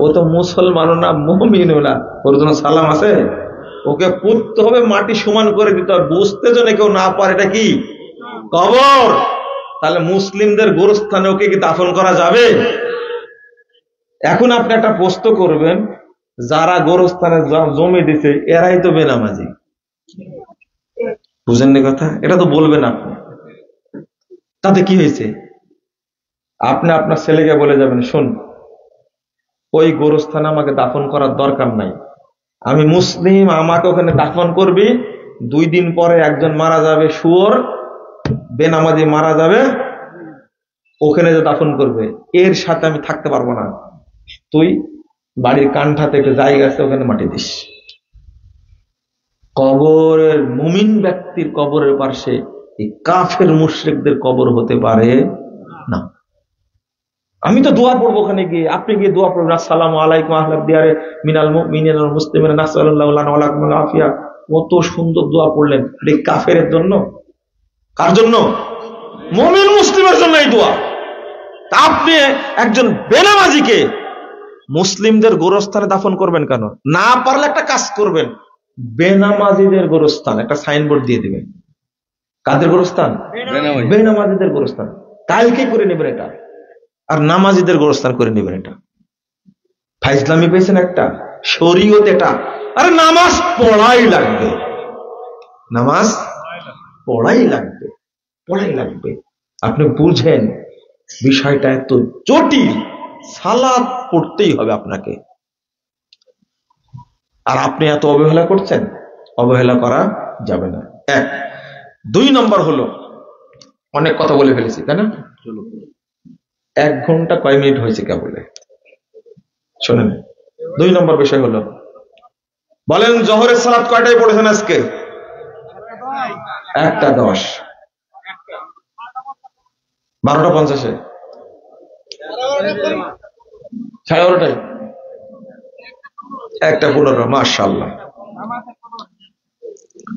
ও তো মুসলমানও না, মুমিনও না, ওর জন্য সালাম আছে? ওকে পুঁততে হবে, মাটি সমান করে দিতে হবে, বুঝতে যেন কেউ না পারে এটা কি কবর। তাহলে মুসলিমদের গোরস্থানে ওকে কি দাফন করা যাবে? এখন আপনি একটা প্রশ্ন করবেন, যারা গোরস্থানে জমি দিছে এরাই তো বেনামাজি, বুঝেননি কথা? এটা তো বলবেন আপনি, তাতে কি হয়েছে? আপনি আপনার ছেলেকে বলে যাবেন, শোন, ওই গোরস্থানে আমাকে দাফন করার দরকার নাই, আমি মুসলিম, আমাকে ওখানে দাফন করবি, 2 দিন পরে একজন মারা যাবে, শুয়োর বেনামাজি মারা যাবে, ওখানে যে দাফন করবে, এর সাথে আমি থাকতে পারবো না, তুই বাড়ির কান্ঠা থেকে জায়গা আছে, ওখানে মাটি দিস। কবরের মুমিন ব্যক্তির কবরের পাশে এই কাফের মুশরিকদের কবর হতে পারে না। আমি তো দোয়া পড়বো ওখানে গিয়ে, আপনি গিয়ে দোয়া পড়বেন আসসালামু আলাইকুম আহলাদ দিয়ারে মিনাল মুমিনিন ওয়াল মুসলিমিন নাসাল্লাহু লানা ওয়া লাকুমুল আফিয়া। কত সুন্দর দোয়া পড়লেন, এই কাফেরের জন্য। কার জন্য? মুমিন মুসলিমের জন্য এই দোয়া। আপনি একজন বেনামাজিকে মুসলিমদের গোরস্থানে দাফন করবেন কেন? না পারলে একটা কাজ করবেন, বেনামাজিদের গোরস্থান একটা সাইনবোর্ড দিয়ে দিবেন। কাদের গোরস্থান? বেনামাজিদের গোরস্থান। কালকে করে নেবেন এটা, আর নামাজিদের গোরস্থান করে নেবেন এটা। ফাইজলামি পেয়েছেন একটা, শরীয়ত এটা। আরে নামাজ পড়াই লাগবে, নামাজ পড়াই লাগবে, পড়াই লাগবে। আপনি বুঝেন বিষয়টা এত জটিল, সালাত পড়তেই হবে আপনাকে, আর আপনি এত অবহেলা করছেন। অবহেলা করা যাবে না। 1 2 নম্বর হলো, অনেক কথা বলে ফেলেছি তাই না? 1 ঘন্টা কয় মিনিট হয়েছে কে বলে শোনেন। 2 নম্বর বিষয় হলো, বলেন জোহরের সালাত কয়টায় পড়েছেন আজকে? 1:10, 12:50, 12:30, 1:15, মাশাআল্লাহ।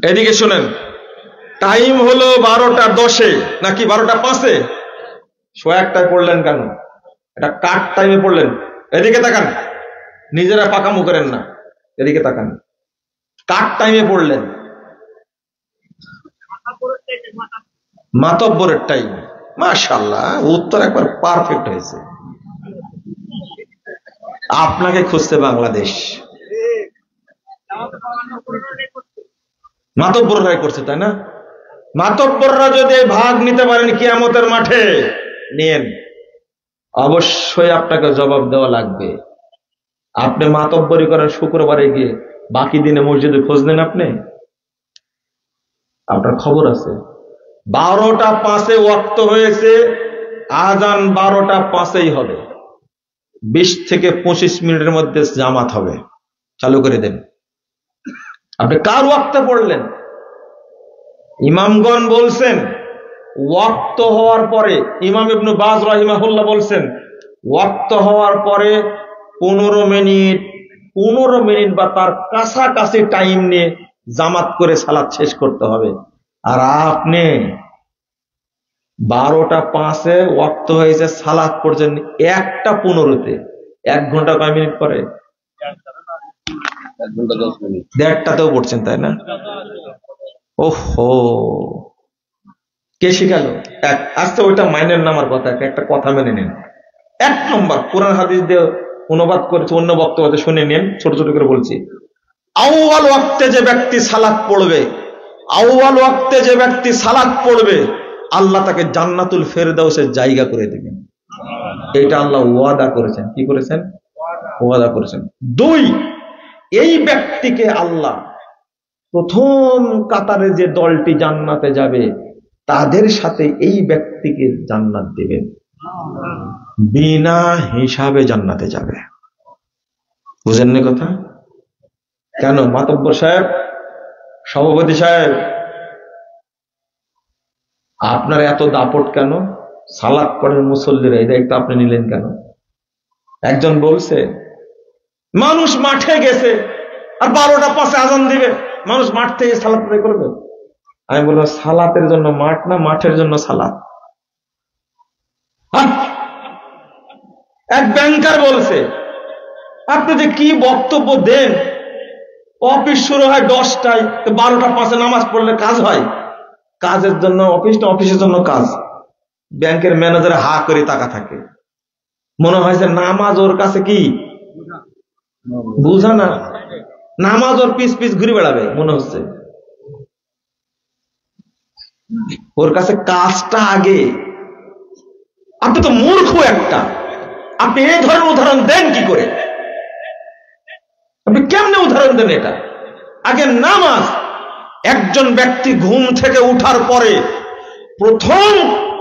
এদিকে শুনেন, টাইম হলো 12:10 নাকি 12:05? 1:00 পড়লেন কেন? এটা কাট টাইমে পড়লেন। এদিকে তাকান, নিজেরা পাকামো করেন না, এদিকে তাকান, কাট টাইমে পড়লেন, মাতব্বরের টাইম। মাশাআল্লাহ, উত্তর একবার পারফেক্ট হয়েছে। আপনাকে খুঁজছে বাংলাদেশ, মাতব্বররাই করছে তাই না? মাতব্বররা যদি ভাগ নিতে পারেন কিয়ামতের মাঠে, নিয়েন, অবশ্যই আপনাকে জবাব দেওয়া লাগবে। আপনি মাতব্বরি করেন শুক্রবারে গিয়ে, বাকি দিনে মসজিদে খোঁজ নেন আপনি, আপনার খবর আছে। 12:05 ওয়াক্ত হয়েছে, আজান 12:05 হবে, 20 থেকে 25 মিনিটের মধ্যে জামাত হবে, চালু করে দেন। আপনি কার ওয়াক্তে পড়লেন? ইমামগণ বলছেন ওয়াক্ত হওয়ার পরে, ইমাম ইবনে বাজ রাহিমাহুল্লাহ বলছেন ওয়াক্ত হওয়ার পরে 15 মিনিট বা তার কাছাকাছি টাইম নিয়ে জামাত করে সালাত শেষ করতে হবে। আর আপনি 12টা 5-এ ওয়াক্ত হয়েছে, সালাত পড়ছেন 1টা 15-তে। 1 ঘন্টা কয় মিনিট পরে? 1 ঘন্টা 10 মিনিট। 1:30-তেও পড়ছেন, তাই না? ওহো, কে শিখালো? আজকে ওইটা মাইনের নামার কথা, একটা কথা মেনে নিন। 1 নম্বর কোরআন হাদিস দিয়ে অনুবাদ করেছে, অন্য বক্তব্য শুনে নিন, ছোট ছোট করে বলছি। আউয়াল ওয়াক্তে যে ব্যক্তি সালাত পড়বে, আউয়াল ওয়াক্তে যে ব্যক্তি সালাত পড়বে, আল্লাহ তাকে জান্নাতুল ফেরদাউসের জায়গা করে দিবেন। এটা আল্লাহ ওয়াদা করেছেন। কি করেছেন? ওয়াদা করেছেন। 2, এই ব্যক্তিকে আল্লাহ প্রথম কাতারে যে দলটি জান্নাতে যাবে তাদের সাথে এই ব্যক্তিকে জান্নাত দিবেন, বিনা হিসাবে জান্নাতে যাবে। বুঝেননি কথা? কেন মাতব্বর সাহেব, সভাপতি সাহেব, আপনার এত দাপট কেন? সালাত পড়েন মুসল্লিরা, এই দায়িত্ব আপনি নিলেন কেন? একজন বলছে মানুষ মাঠে গেছে আর 12টা 5-এ আজান দিবে, মানুষ মাঠ থেকে সালাত আদায় করবে। আমি বললাম সালাতের জন্য মাঠ না, মাঠের জন্য সালাত। এক ব্যাংকার বলছে আপনি যে কি বক্তব্য দেন, অফিস শুরু হয় 10টায়, 12টা 5-এ নামাজ পড়লে কাজ হয়। কাজের জন্য অফিস না, অফিসের জন্য কাজ। ব্যাংকের ম্যানেজার হা করে তাকা থাকে, মনে হয়েছে নামাজ ওর কাছে কি বুঝা না, নামাজ ওর পিস পিস ঘুরে বেড়াবে মনে হচ্ছে। ওর কাছে কাজটা আগে। আপনি তো মূর্খ একটা, আপনি এই ধরনের উদাহরণ দেন কি করে? আপনি কেমনে উদাহরণ দেন এটা? আগে নামাজ। একজন ব্যক্তি ঘুম থেকে উঠার পরে প্রথম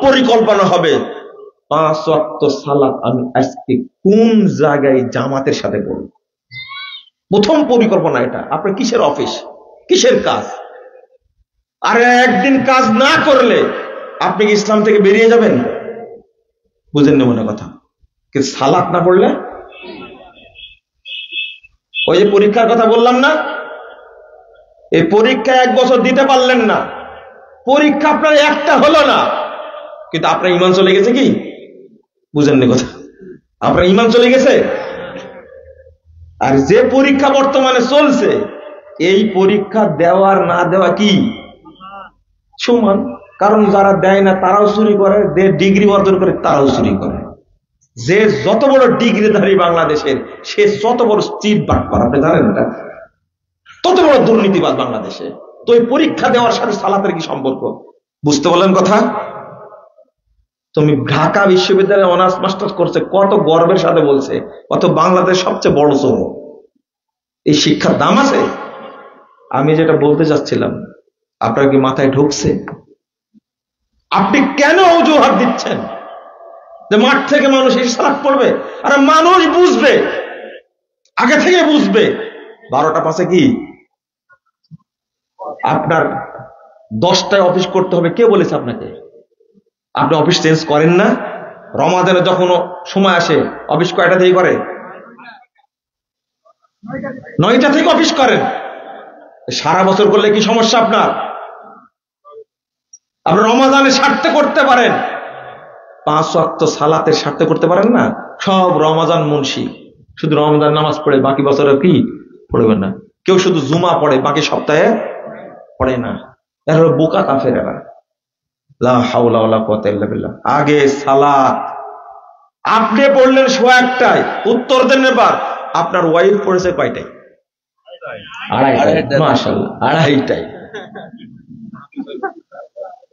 পরিকল্পনা হবে 5 ওয়াক্ত সালাত আমি আজকে কোন জায়গায় জামাতের সাথে পড়ব। প্রথম পরিকল্পনা এটা। আপনার কিসের অফিস, কিসের কাজ? আর একদিন কাজ না করলে আপনি কি ইসলাম থেকে বেরিয়ে যাবেন? বুঝেন না মনে কথা? কিন্তু সালাত না পড়লে, ওই যে পরীক্ষার কথা বললাম না, এই পরীক্ষা 1 বছর দিতে পারলেন না, পরীক্ষা আপনার একটা হলো না, কিন্তু আপনার ঈমান চলে গেছে কি? বুঝেন না কথা? আপনার ঈমান চলে গেছে। আর যে পরীক্ষা বর্তমানে চলছে, এই পরীক্ষা দেওয়ার না দেওয়া কি সমান? কারণ যারা দেয় না তারাও চুরি করে, যে ডিগ্রি অর্জন করে তারাও চুরি করে। যে যত বড় ডিগ্রিধারী বাংলাদেশের, সে যত বড় চিট বাটপার, আপনি জানেন এটা? তত বড় দুর্নীতিবাদ বাংলাদেশে। তো এই পরীক্ষা দেওয়ার সাথে সালাতের কি সম্পর্ক? বুঝতে বললেন কথা? তুমি ঢাকা বিশ্ববিদ্যালয়ে অনার্স মাস্টার্স করছে, কত গর্বের সাথে বলছে কত বাংলাদেশ সবচেয়ে বড় চোর। এই শিক্ষার দাম আছে? আমি যেটা বলতে চাচ্ছিলাম, আপনার কি মাথায় ঢুকছে? আপনি কেন অজুহাত দিচ্ছেন যে মাঠ থেকে মানুষ এই সালাত পড়বে? আরে মানুষ বুঝবে, আগে থেকে বুঝবে 12টা 5-এ কি আপনার 10টায় অফিস করতে হবে। কে বলেছে আপনাকে? আপনি অফিস চেঞ্জ করেন না? রমাদানে যখন সময় আসে অফিস কয়টা থেকে করে? 9টা থেকে অফিস করেন। সারা বছর করলে কি সমস্যা আপনার? আপনি রমাদানে স্বার্থে করতে পারেন, 5 ওয়াক্ত সালাতের স্বার্থে করতে পারেন না। সব রমাদান মুন্সি, শুধু রমাদান নামাজ পড়ে, বাকি বছরে কি পড়বেন না। কেউ শুধু জুমা পড়ে, বাকি সপ্তাহে পড়ে না। এরা হলো বোকা কাফেরেরা। লা হাওলা ওয়ালা কুওয়াতা ইল্লা বিল্লাহ। আগে সালাত। আপনি পড়লেন 1:00টায়, উত্তর দেন এবার আপনার ওয়াইফ পড়েছে কয়টায়? 2:30টায়। মাশাআল্লাহ, 2:30টায়।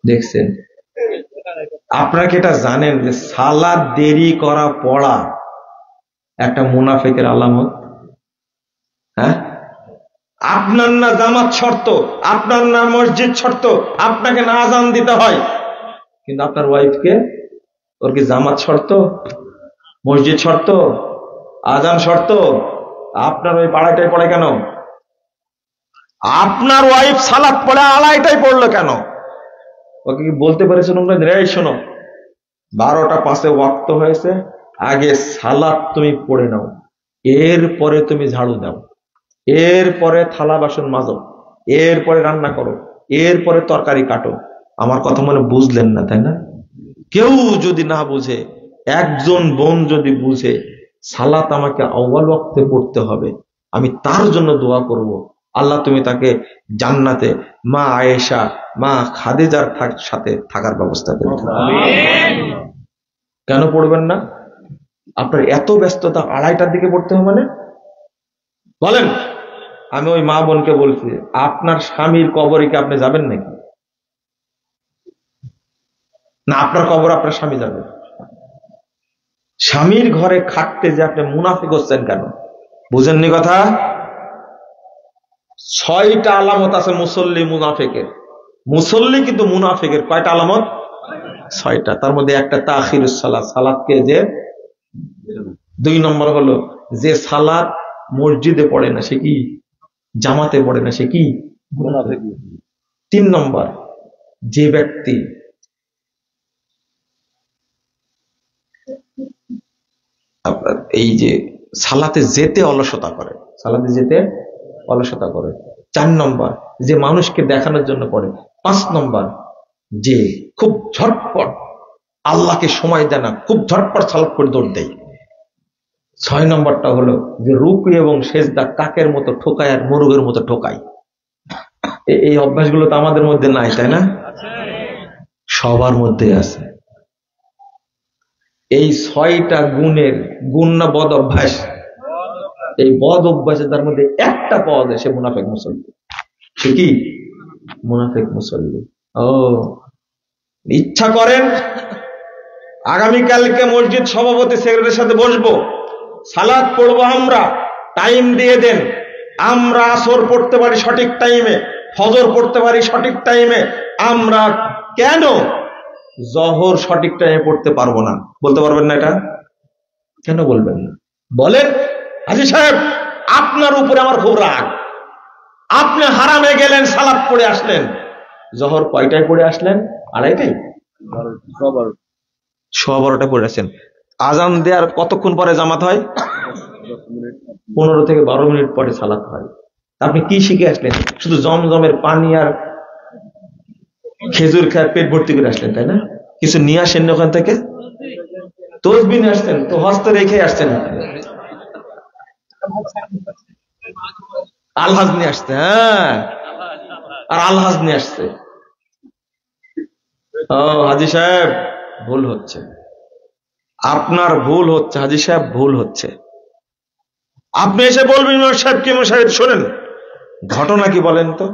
দেখছেন? আপনারা কি এটা জানেন যে সালাত দেরি করা পড়া একটা মুনাফিকের আলামত? হ্যাঁ, আপনার না জামাত শর্ত, আপনার না মসজিদ শর্ত, আপনাকে না আজান দিতে হয়, কিন্তু আপনার ওয়াইফকে, ওর কি জামাত শর্ত, মসজিদ শর্ত, আজান শর্ত? আপনার ওই 2:30টায় পড়ে কেন? আপনার ওয়াইফ সালাত পড়ে 2:30টায় পড়লো কেন? ওকে কি বলতে পেরেছেন? রে শোনো, 12টা 5-এ ওয়াক্ত হয়েছে, আগে সালাত তুমি পড়ে নাও, এরপরে তুমি ঝাড়ু দাও, এরপরে থালা বাসন মাজো, এরপরে রান্না করো, এরপরে তরকারি কাটো। আমার কথা মনে বুঝলেন না, তাই না? কেউ যদি না বুঝে, একজন বোন যদি বুঝে সালাত আমাকে আউয়াল ওয়াক্তে পড়তে হবে, আমি তার জন্য দোয়া করব, আল্লাহ তুমি তাকে জান্নাতে মা আয়েশা, মা খাদিজার সাথে থাকার ব্যবস্থা করে দাও। কেন পড়বেন না? আপনার এত ব্যস্ততা, 2:30টার দিকে পড়তে হবে মানে? বলেন। আমি ওই মা বোনকে বলছি, আপনার স্বামীর কবরে কি আপনি যাবেন নাকি? না আপনার কবর আপনার স্বামী যাবে? স্বামীর ঘরে খাটতে যে আপনি মুনাফিক হচ্ছেন কেন? বুঝেননি কথা? 6টা আলামত আছে মুসল্লি মুনাফিকের। মুসল্লি কিন্তু মুনাফিকের কয়টা আলামত? 6টা। তার মধ্যে একটা তাখিরুস সালাত, সালাতকে যে 2 নম্বর হলো যে সালাত মসজিদে পড়ে না সে কি? জামাতে পড়ে না সে কি? মুনাফিক। 3 নম্বর, যে ব্যক্তি আপনার এই যে সালাতে যেতে অলসতা করে, সালাতে যেতে অলসতা করে। 4 নম্বর, যে মানুষকে দেখানোর জন্য পড়ে। 5 নম্বর, যে খুব ঝটপট আল্লাহকে সময় দেয় না, খুব ঝটপট সালাত করে দৌড় দেয়। 6 নম্বরটা হলো যে রুকু এবং সেজদা কাকের মতো ঠোকায় আর মোরগের মতো ঠোকায়। এই অভ্যাসগুলো তো আমাদের মধ্যে নাই, তাই না? সবার মধ্যে আছে। এই 6টা গুণের গুণ না বদ অভ্যাস? এই বদ অভ্যাসে তার মধ্যে একটা পাওয়া যায়, সে মুনাফিক মুসল্লি। সে কি? মুনাফিক মুসল্লি। ও ইচ্ছা করেন আগামীকালকে মসজিদ সভাপতি সেক্রেটারির সাথে বসবো, সালাত পড়বো, আমরা টাইম দিয়ে দেন। আমরা আসর পড়তে পারি সঠিক টাইমে, ফজর পড়তে পারি সঠিক টাইমে, আমরা কেন জহর সঠিক টাইমে পড়তে পারবো না? বলতে পারবেন না এটা? কেন বলবেন না? বলেন। হাজী সাহেব, আপনার উপরে আমার খুব রাগ। আপনি হারামে গেলেন, সালাত পড়ে আসলেন, জহর কয়টায় পড়ে আসলেন? 2:30টায়, 12:15 পড়ে আসছেন। আজান দেওয়ার কতক্ষণ পরে জামাত হয়? 15 থেকে 12 মিনিট পরে সালাত হয়। আপনি কি শিখে আসলেন? শুধু জমজমের পানি আর খেজুর খায় পেট ভর্তি করে আসলেন, তাই না? কিছু নিয়ে আসেন ওখান থেকে? তসবিহ নিয়ে আসছেন তো, হস্ত রেখে আসছেন। আলহাজ নিয়ে আসছে, হ্যাঁ, আর আলহাজ নিয়ে আসছে। ও হাজী সাহেব, ভুল হচ্ছে, আপনার ভুল হচ্ছে। হাজী সাহেব, ভুল হচ্ছে। আপনি এসে বলবেন ইমাম সাহেব কি? ইমাম সাহেব শোনেন, ঘটনা কি বলেন তো?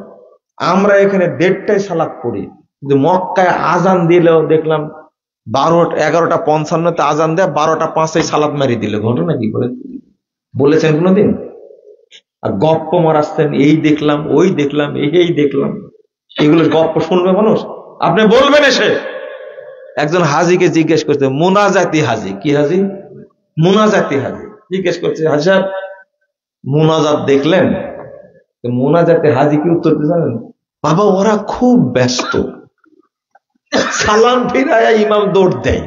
আমরা এখানে 1:30টায় সালাত পড়ি, কিন্তু মক্কায় আজান দিলেও দেখলাম 11:55 আজান দেয়, 12:05 সালাত মারি দিল। ঘটনা কি বলেন? বলেছেন কোনদিন? আর গপ্প মারাচ্ছেন, এই দেখলাম, ওই দেখলাম, এই দেখলাম। এগুলো গপ্প শুনবে মানুষ? আপনি বলবেন এসে। একজন হাজিকে জিজ্ঞেস করছে, মুনাজাতি হাজি। কি হাজি? মুনাজাতি হাজি। জিজ্ঞেস করছে, হাজি সাহেব মুনাজাত দেখলেন? মুনাজাতে হাজি কি উত্তর দিতে জানেন? বাবা, ওরা খুব ব্যস্ত, সালাম ফিরায়া ইমাম দৌড় দেয়,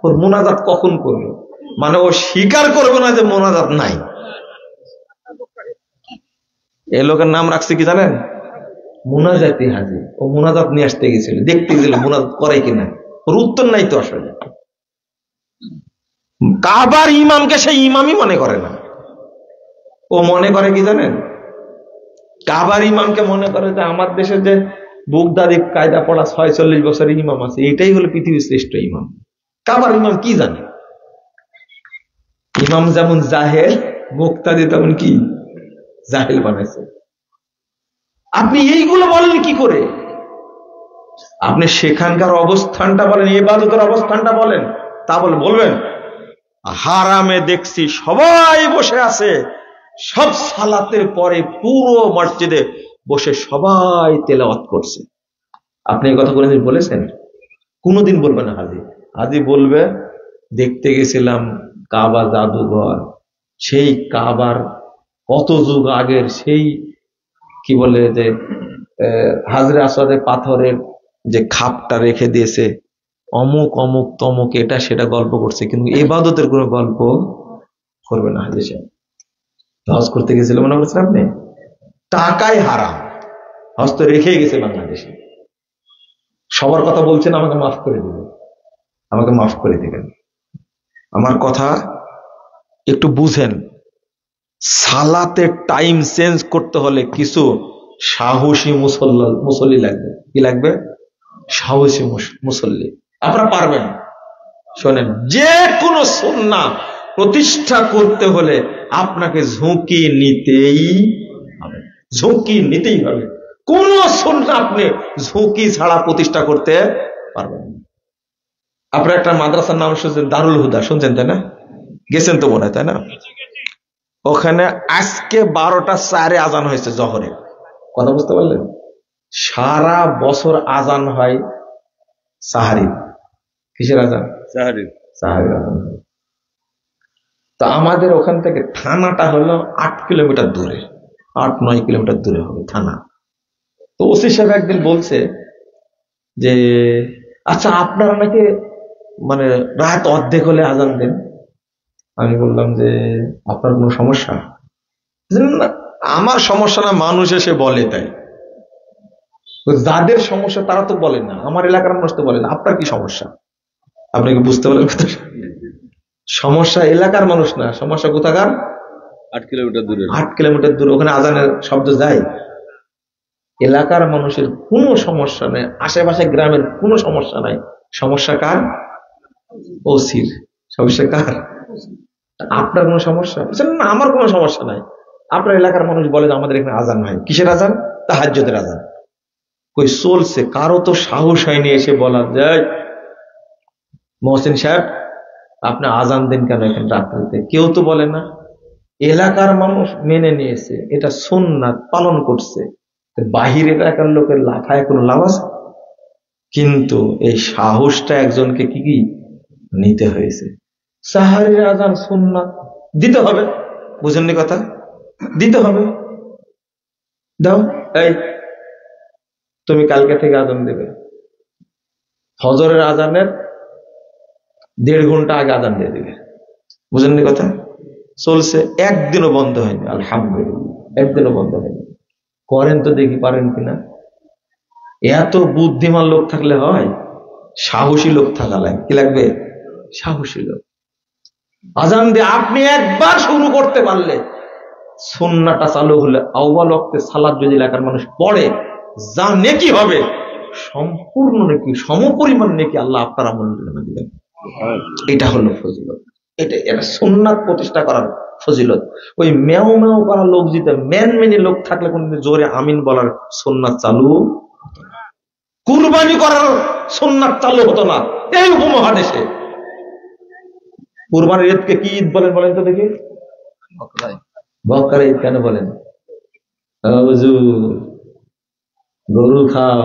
ওর মুনাজাত কখন করলো? মানে ও স্বীকার করবে না যে মুনাজাত নাই। এ লোকের নাম রাখছে কি জানেন? মুনাজাতি হাজি। ও মুনাজাত নিয়ে আসতে গেছিল, দেখতে গেছিল মুনাজাত করে কিনা। ওর উত্তর নাই তো আসলে। কাবার ইমামকে সে ইমামই মনে করে না। ও মনে করে কি জানেন? কাবার ইমামকে মনে করে যে আমার দেশে যে বুগদাদি কায়দা পড়া 46 বছরের ইমাম আছে, এটাই হলো পৃথিবীর শ্রেষ্ঠ ইমাম। কাবার ইমাম কি জানে? ইমাম যেমন জাহেল, মুক্তাদি তেমন কি জাহেল বানাইছে। আপনি এইগুলো বলেন কি করে? আপনি সেখানকার অবস্থানটা বলেন, ইবাদতের অবস্থানটা বলেন, তা বলবেন হারামে দেখছি সবাই বসে আছে, সব সালাতের পরে পুরো মসজিদে বসে সবাই তেলাওয়াত করছে। আপনি এই কথা কোনদিন বলেছেন? কোনদিন বলবে না হাজি। হাজি বলবে দেখতে গেছিলাম কাবা জাদুঘর, সেই কাবার কত যুগ আগের সেই কি বলে যে হাজরে আসওয়াদের পাথরের যে খাপটা রেখে দিয়েছে, অমুক অমুক তমুক, এটা সেটা গল্প করছে, কিন্তু ইবাদতের কোনো গল্প করবে না। হাজি সাহেব হজ করতে গেছিল, মনে করছেন আপনি? টাকাই হারাম, হজ তো রেখেই গেছে বাংলাদেশে। সবার কথা বলছেন, আমাকে মাফ করে দিবেন। আমাকে মাফ করে দিবেন, আমার কথা একটু বুঝেন। সালাতে টাইম চেঞ্জ করতে হলে কিছু সাহসী মুসল্লি লাগবে। কি লাগবে? সাহসী মুসল্লি। আপনারা পারবেন? শোনেন, যে কোনো সুন্নাহ প্রতিষ্ঠা করতে হলে আপনাকে ঝুঁকি নিতেই হবে, ঝুঁকি নিতেই হবে। কোন সুন্নাহ আপনি ঝুঁকি ছাড়া প্রতিষ্ঠা করতে পারবেন না। আপনার একটা মাদ্রাসার নাম শুনছেন, দারুল হুদা, শুনছেন তাই না? গেছেন তো মনে হয়, তাই না? ওখানে আজকে 12টা 4 আজান হয়েছে জহরে। কথা বুঝতে পারলেন? সারা বছর আজান হয় সাহারি। কিসের আজান? সাহারি আজান। তো আমাদের ওখান থেকে থানাটা হলো 8 কিলোমিটার দূরে, 8-9 কিলোমিটার দূরে হবে থানা। তো ওসি সাহেব একদিন বলছে যে আচ্ছা আপনারা নাকি মানে রাত অর্ধেক হলে আজান দেন। আমি বললাম যে আপনার কোনো সমস্যা? না, আমার সমস্যা না, মানুষ এসে বলে তাই। যাদের সমস্যা তারা তো বলেন না, আমার এলাকার মানুষ তো বলেন। আপনার কি সমস্যা? আপনি কি বুঝতে পারলেন কথা? সমস্যা এলাকার মানুষ না, সমস্যা কোথাকার? 8 কিলোমিটার দূরে। 8 কিলোমিটার দূরে ওখানে আজানের শব্দ যায়। এলাকার মানুষের কোনো সমস্যা নেই, আশেপাশে গ্রামের কোনো সমস্যা নাই। সমস্যা কার? ওসির। সমস্যা কার? আপনার কোনো সমস্যা? না, আমার কোনো সমস্যা নাই। আপনার এলাকার মানুষ বলে আমাদের এখানে আজান হয়। কিসের আজান? তাহাজ্জুদের আজান। কই চলছে, কারো তো সাহস হয়নি এসে বলা যায় মহসিন সাহেব আপনি আজান দেন কেন এখানে রাত্রিতে? কেউ তো বলে না। এলাকার মানুষ মেনে নিয়েছে, এটা সুন্নাত পালন করছে। বাহির এলাকার লোকের লাফায় কোনো লাভ আছে? কিন্তু এই সাহসটা একজনকে কি নিতে হয়েছে। সাহারির আজান সুন্নাত, দিতে হবে। বুঝেননি কথা? দিতে হবে। দাও, এই তুমি কালকে থেকে আজান দেবে। ফজরের আজানের 1.5 ঘন্টা আগে আজান দিয়ে দিবে। বুঝেননি কথা? চলছে, একদিনও বন্ধ হয়নি, আলহামদুলিল্লাহ, একদিনও বন্ধ হয়নি। করেন তো দেখি পারেন কিনা। এত বুদ্ধিমান লোক থাকলে হয়? সাহসী লোক থাকা লাগে। কি লাগবে? সাহসী লোক। আজান দিয়ে আপনি একবার শুরু করতে পারলে, সুন্নাহটা চালু হলে আউয়াল ওয়াক্তে সালাত যদি এলাকার মানুষ পড়ে, যা নেকি হবে সম্পূর্ণ নেকি, সমপরিমাণ নেকি আল্লাহ আপনার আমলে দিবেন। এটা হলো ফজিলত। এটা সুন্নাত প্রতিষ্ঠা করার ফজিলত। ওই মেও মেও করা লোক যেটা মেনে লোক থাকলে কোনদিন জোরে আমিন বলার সুন্নাত চালু, কুরবানি করার সুন্নাত চালু হতো না এই উপমহাদেশে। কুরবানির ঈদকে কি ঈদ বলেন বলেন তো দেখি? বকরা ঈদ কেন বলেন? গরু খাও,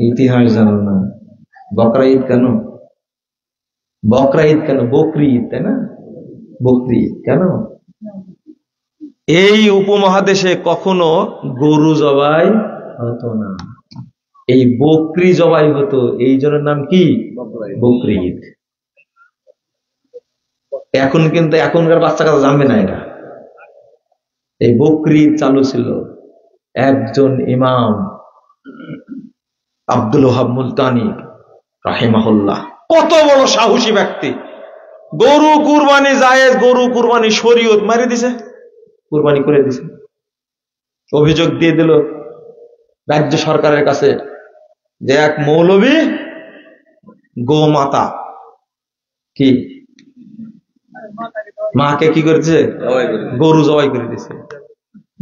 ইতিহাস জানো না। বকরা ঈদ কেন? বকরা ঈদ কেন? বকরি ঈদ, তাই না? বকরি ঈদ কেন? এই উপমহাদেশে কখনো গরু জবাই হতো না, এই বকরি জবাই হতো। এই জনের নাম কি? বকরি ঈদ। এখন কিন্তু এখনকার বাচ্চা কাচ্চা জানবে না এটা। এই বকরি ঈদ চালু ছিল একজন ইমাম আব্দুল ওহাব মুলতানি রাহিমাহুল্লাহ। কত বড় সাহসী ব্যক্তি! গরু কুরবানি জায়েজ, গরু কুরবানি শরীয়ত, মারি দিছে, কুরবানি করে দিছে। অভিযোগ দিয়ে দিল রাজ্য সরকারের কাছে যে এক মৌলবী গোমাতা কি মাকে কি করেছে? গরু জবাই করে দিয়েছে,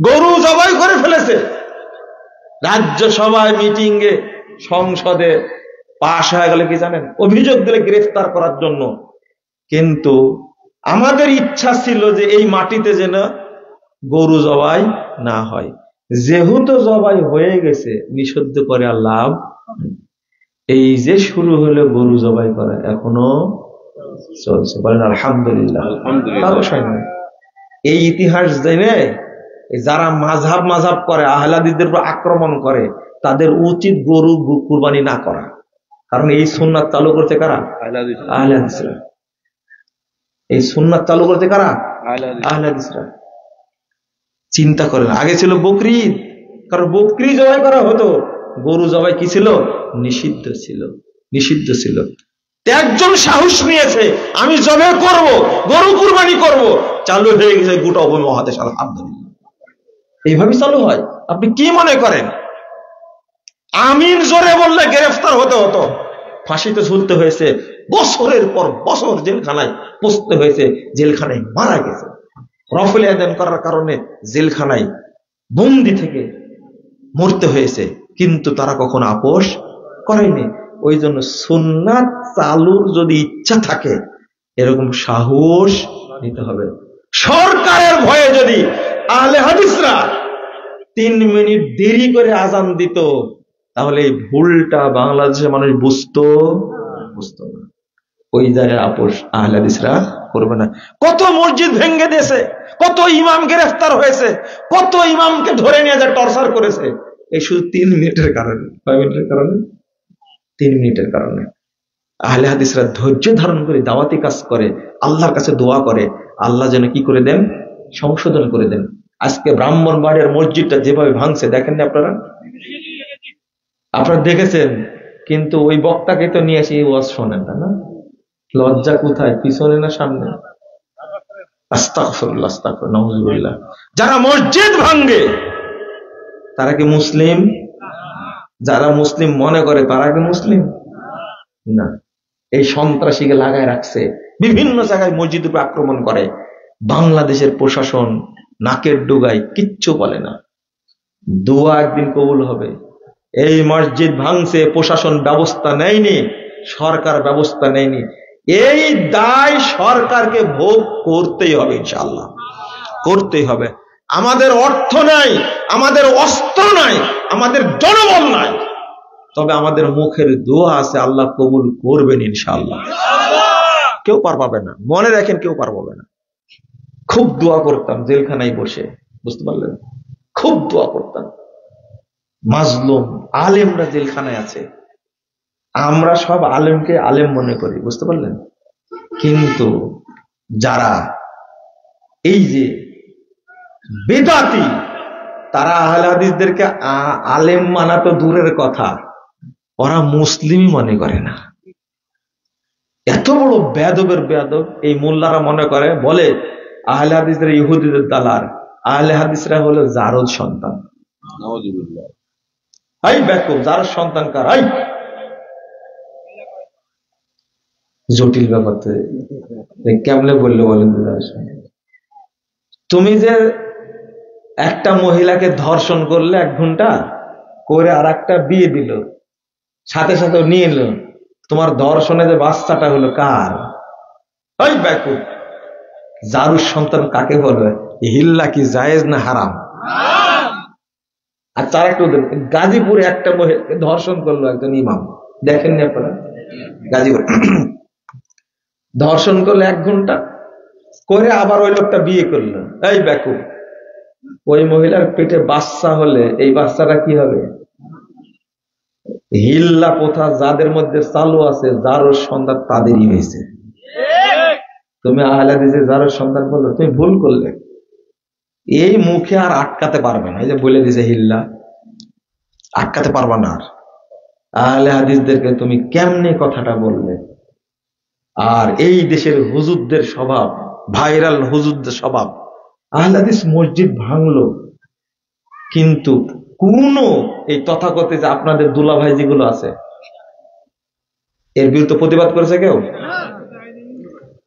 গরু জবাই করে ফেলেছে। রাজ্য সভায় মিটিং এ সংসদে পাশ হয়ে গেলে কি জানেন? অভিযোগ দিলে গ্রেফতার করার জন্য। কিন্তু আমাদের ইচ্ছা ছিল যে এই মাটিতে যেন গরু জবাই না হয়। যেহেতু জবাই হয়ে গেছে, নিষিদ্ধ করে আর লাভ। এই যে শুরু হলো গরু জবাই করা, এখনো চলছে। বলেন আলহামদুলিল্লাহ। এই ইতিহাস জেনে যারা মাঝহাব করে, আহলাদিদের উপর আক্রমণ করে, তাদের উচিত গরু কুরবানি না করা। কারণ এই সুন্নাত চালু করতে কারা? আহলাদিসরা। এই সুন্নাত চালু করতে কারা? আহলাদিসরা। চিন্তা করেন, আগে ছিল বকরি ঈদ, কারণ বকরি জবাই করা হতো, গরু জবাই কি ছিল? নিষিদ্ধ ছিল, নিষিদ্ধ ছিল। একজন সাহস নিয়েছে আমি জবে করব, গরু কুরবানি করব, চালু হয়ে গেছে গোটা উপমহাদেশ আলহামদুলিল্লাহ। এইভাবে চালু হয়। আপনি কি মনে করেন আমিন জোরে বললে গ্রেফতার হতে হতো, ফাঁসিতে ঝুলতে হয়েছে, বছরের পর বছর জেলখানায় পচতে হয়েছে, জেলখানায় মারা গেছে, রফল আদান করার কারণে জেলখানায় বন্দি থেকে মরতে হয়েছে, কিন্তু তারা কখনো আপোষ করেনি। ওই জন্য সুন্নাত চালুর যদি ইচ্ছা থাকে এরকম সাহস নিতে হবে। সরকারের ভয়ে যদি আহলে হাদিসরা 3 মিনিট দেরি করে আজান দিত তাহলে এই ভুলটা বাংলাদেশের মানুষ বুঝতো না। ওই জায়গায় আপোষ আহলে হাদিসরা করবে না। কত মসজিদ ভেঙে দিয়েছে, কত ইমাম গ্রেফতার হয়েছে, কত ইমামকে ধরে নিয়ে যা টর্চার করেছে, এই শুধু 3 মিনিটের কারণে। 5 মিনিটের কারণে, 3 মিনিটের কারণে। আহলে হাদিসরা ধৈর্য ধারণ করে দাওয়াতি কাজ করে, আল্লাহর কাছে দোয়া করে, আল্লাহ যেন কি করে দেন, সংশোধন করে দেন। আজকে ব্রাহ্মণবাড়িয়ার মসজিদটা যেভাবে ভাঙছে দেখেন না আপনারা দেখেছেন, কিন্তু ওই বক্তাকে তো নিয়ে এসে ওয়াজ শোনেন না। লজ্জা কোথায়, পিছনে না সামনে? আস্তাগফিরুল্লাহ, আস্তাগফিরুল্লাহ, নাউযুবিল্লাহ। যারা মসজিদ ভাঙে তারা কি মুসলিম? যারা মুসলিম মনে করে তারা কি মুসলিম না? এই সন্ত্রাসীকে লাগায় রাখছে, বিভিন্ন জায়গায় মসজিদের উপর আক্রমণ করে। বাংলাদেশের প্রশাসন নাকের ডুগায় কিচ্ছু বলে না। দোয়া একদিন কবুল হবে। এই মসজিদ ভাঙছে, প্রশাসন ব্যবস্থা নেয়নি, সরকার ব্যবস্থা নেয়নি, এই দায় সরকারকে ভোগ করতেই হবে, ইনশাআল্লাহ করতেই হবে। আমাদের অর্থ নাই, আমাদের অস্ত্র নাই, আমাদের জনবল নাই, তবে আমাদের মুখের দোয়া আছে, আল্লাহ কবুল করবেন ইনশাআল্লাহ। কেউ পার পাবে না, মনে রাখেন, কেউ পার পাবে না। খুব দোয়া করতাম জেলখানায় বসে, বুঝতে পারলেন? খুব দোয়া করতাম। মাজলুম আলেমরা জেলখানায় আছে, আমরা সব আলেমকে আলেম মনে করি, বুঝতে পারলেন? কিন্তু যারা এই যে বেদাতি, তারা আহলে হাদিসদেরকে আলেম মানা তো দূরের কথা, ওরা মুসলিমই মনে করে না। এত বড় বেয়াদবের বেয়াদব এই মোল্লারা মনে করে, বলে আহলে হাদিসরা ইহুদিদের দালাল, আহলে হাদিসরা হলো জারদ সন্তান। নাউযুবিল্লাহ। হাই বেকুব, জারদ সন্তান কার? হাই জটিল ব্যাপার তো, কেমনে বললে বলেন? তুমি যে একটা মহিলাকে ধর্ষণ করলে 1 ঘন্টা করে, আর একটা বিয়ে দিল, সাথে সাথে নিয়ে এলো, তোমার ধর্ষণে যে বাচ্চাটা হলো কার? ওই বেকুব, জারুর সন্তান কাকে বলবে? হিল্লা কি জায়েজ না হারাম? আর তার একটু গাজীপুরে একটা মহিলাকে ধর্ষণ করলো একজন ইমাম, দেখেননি আপনারা? গাজীপুর ধর্ষণ করলো 1 ঘন্টা করে, আবার ওই লোকটা বিয়ে করলো। এই বেকুব, ওই মহিলার পেটে বাচ্চা হলে এই বাচ্চাটা কি হবে? হিল্লা প্রথা যাদের মধ্যে চালু আছে, যারোর সন্তান তাদেরই হয়েছে। তুমি আহলে হাদিসে যারোর সন্তান বললো, তুমি ভুল করলে। এই মুখে আর আটকাতে পারবে না, এই যে বলে দিছে হিল্লা, আটকাতে পারবে না আর। আহলে হাদিসদেরকে তুমি কেমনে কথাটা বললে? আর এই দেশের হুজুরদের স্বভাব, ভাইরাল হুজুরদের স্বভাব, আহলে হাদিস মসজিদ ভাঙলো, কিন্তু কোন এই তথাকথিত যে আপনাদের দুলাভাই যেগুলো আছে এর বিরুদ্ধে প্রতিবাদ করেছে কেউ?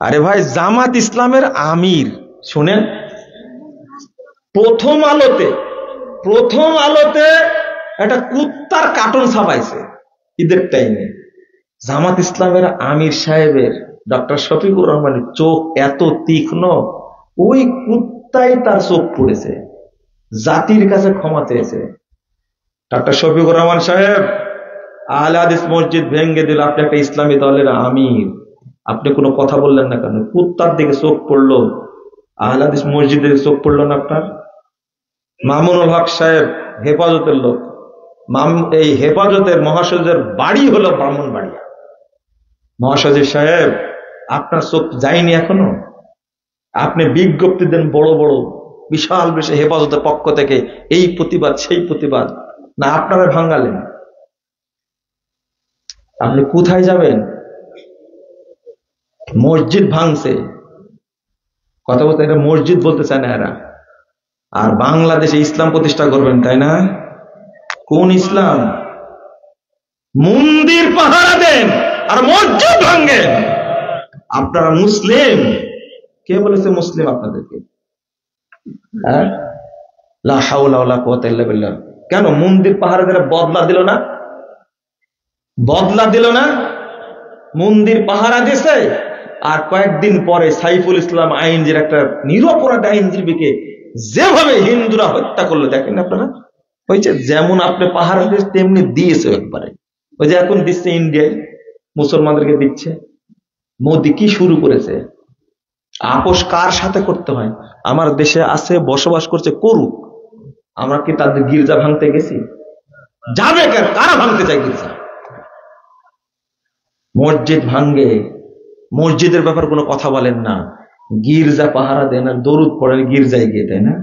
আরে ভাই, জামাত ইসলামের আমির শুনেন, প্রথম আলোতে একটা কুত্তার কার্টুন ছাপাইছে ঈদের টাইমে। জামাত ইসলামের আমির সাহেবের ডক্টর শফিকুর রহমানের চোখ এত তীক্ষ্ণ, ওই কুত্তাই তার চোখ পড়েছে, জাতির কাছে ক্ষমা চেয়েছে। ডক্টর শফিকুর রহমান সাহেব, আহলে হাদিস মসজিদ ভেঙে দিল, আপনি একটা ইসলামী দলের আমির, আপনি কোনো কথা বললেন না কেন? কুত্তার দিকে চোখ পড়লো, আহলে হাদিস মসজিদের চোখ পড়লো না আপনার? মামুনুল হক সাহেব হেফাজতের লোক, এই হেফাজতের মহাসচিবের বাড়ি হলো ব্রাহ্মণবাড়িয়া। মহাসচিব সাহেব, আপনার চোখ যায়নি এখনো? আপনি বিজ্ঞপ্তি দেন বড় বড়, বিশাল বিশাল হেফাজতের পক্ষ থেকে এই প্রতিবাদ সেই প্রতিবাদ, না আপনারা ভাঙালেন? আপনি কোথায় যাবেন? মসজিদ ভাঙছে, কথা বলতে এটা মসজিদ বলতে চায় না এরা। আর বাংলাদেশে ইসলাম প্রতিষ্ঠা করবেন, তাই না? কোন ইসলাম? মন্দির পাহারা দেন আর মসজিদ ভাঙেন। আপনারা মুসলিম? কে বলেছে মুসলিম আপনাদেরকে? হ্যাঁ, লা হাওলা ওয়ালা কুওয়াতা ইল্লা বিল্লাহ। কেন মন্দির পাহারাদের বদলা দিল না? বদলা দিল না? মন্দির পাহারা দিয়েছে, আর কয়েকদিন পরে সাইফুল ইসলাম আইনজীবী, একটা নিরপরাধ আইনজীবীকে যেভাবে হিন্দুরা হত্যা করলো দেখেন আপনারা। হয়েছে যেমন আপনি পাহারা দিয়েছে তেমনি দিয়েছে একবারে। ওই যে এখন দিচ্ছে ইন্ডিয়ায়, মুসলমানদেরকে দিচ্ছে। মোদি কি শুরু করেছে? আপোষ কার সাথে করতে হয়? আমার দেশে আছে, বসবাস করছে, করুক। আমরা কি তাদের গির্জা ভাঙতে গেছি? যাবে কেন? কারা ভাঙতে চাই গির্জা? মসজিদ ভাঙ্গে, মসজিদের ব্যাপার কোনো কথা বলেন না, গির্জা পাহারা দেন আর দরুদ পড়েন গির্জায় গিয়ে, তাই না?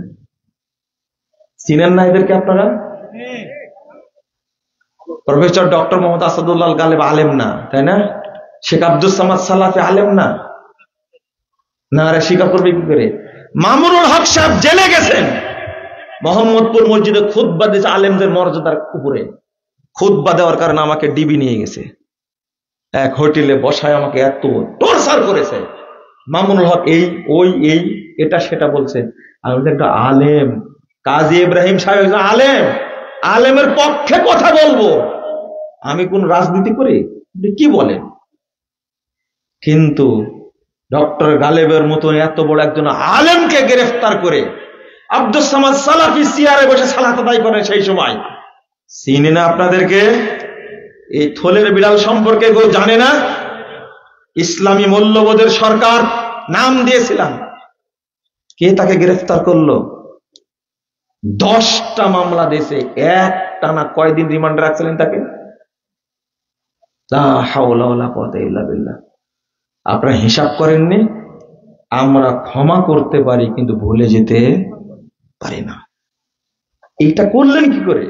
চিনেন না এদেরকে আপনারা? প্রফেসর ডক্টর মোহাম্মদ আসাদুল্লাহ গালেব আলেম না, তাই না? শেখ আব্দুল সামাদ সালাফি আলেম না? না রে, স্বীকার করবে কি করে? মামুনুল হক সাহেব জেলে গেছেন, মোহাম্মদপুর মসজিদে খুতবা দিয়েছে আলেমদের মর্যাদার উপরে। খুতবা দেওয়ার কারণে আমাকে ডিবি নিয়ে গেছে, এক হোটেলে বসায় আমাকে এত টর্চার করেছে। মামুনুল হক এই ওই এই এটা সেটা বলছে। আমি একটা আলেম, কাজী ইব্রাহিম সাহেব একজন আলেম, আলেমের পক্ষে কথা বলবো, আমি কোন রাজনীতি করি? কি বলেন? কিন্তু ডক্টর গালেবের মতো এত বড় একজন আলেমকে গ্রেফতার করে আব্দুল সামাদ সালাফি চেয়ারে বসে সালাত আদায় করেন সেই সময়। চিনি না আপনাদেরকে? এই থলের বিড়াল সম্পর্কে কেউ জানে না? ইসলামী মূল্যবোধের সরকার নাম দিয়েছিলাম। কে তাকে গ্রেফতার করলো? 10টা মামলা দিয়েছে, এক টানা কয়দিন রিমান্ডে রাখছিলেন তাকে? লা হাওলা ওয়ালা কুওয়াতা ইল্লা বিল্লাহ। আপনারা হিসাব করেননি? আমরা ক্ষমা করতে পারি কিন্তু ভুলে যেতে পারি না। এইটা করলেন কি করে?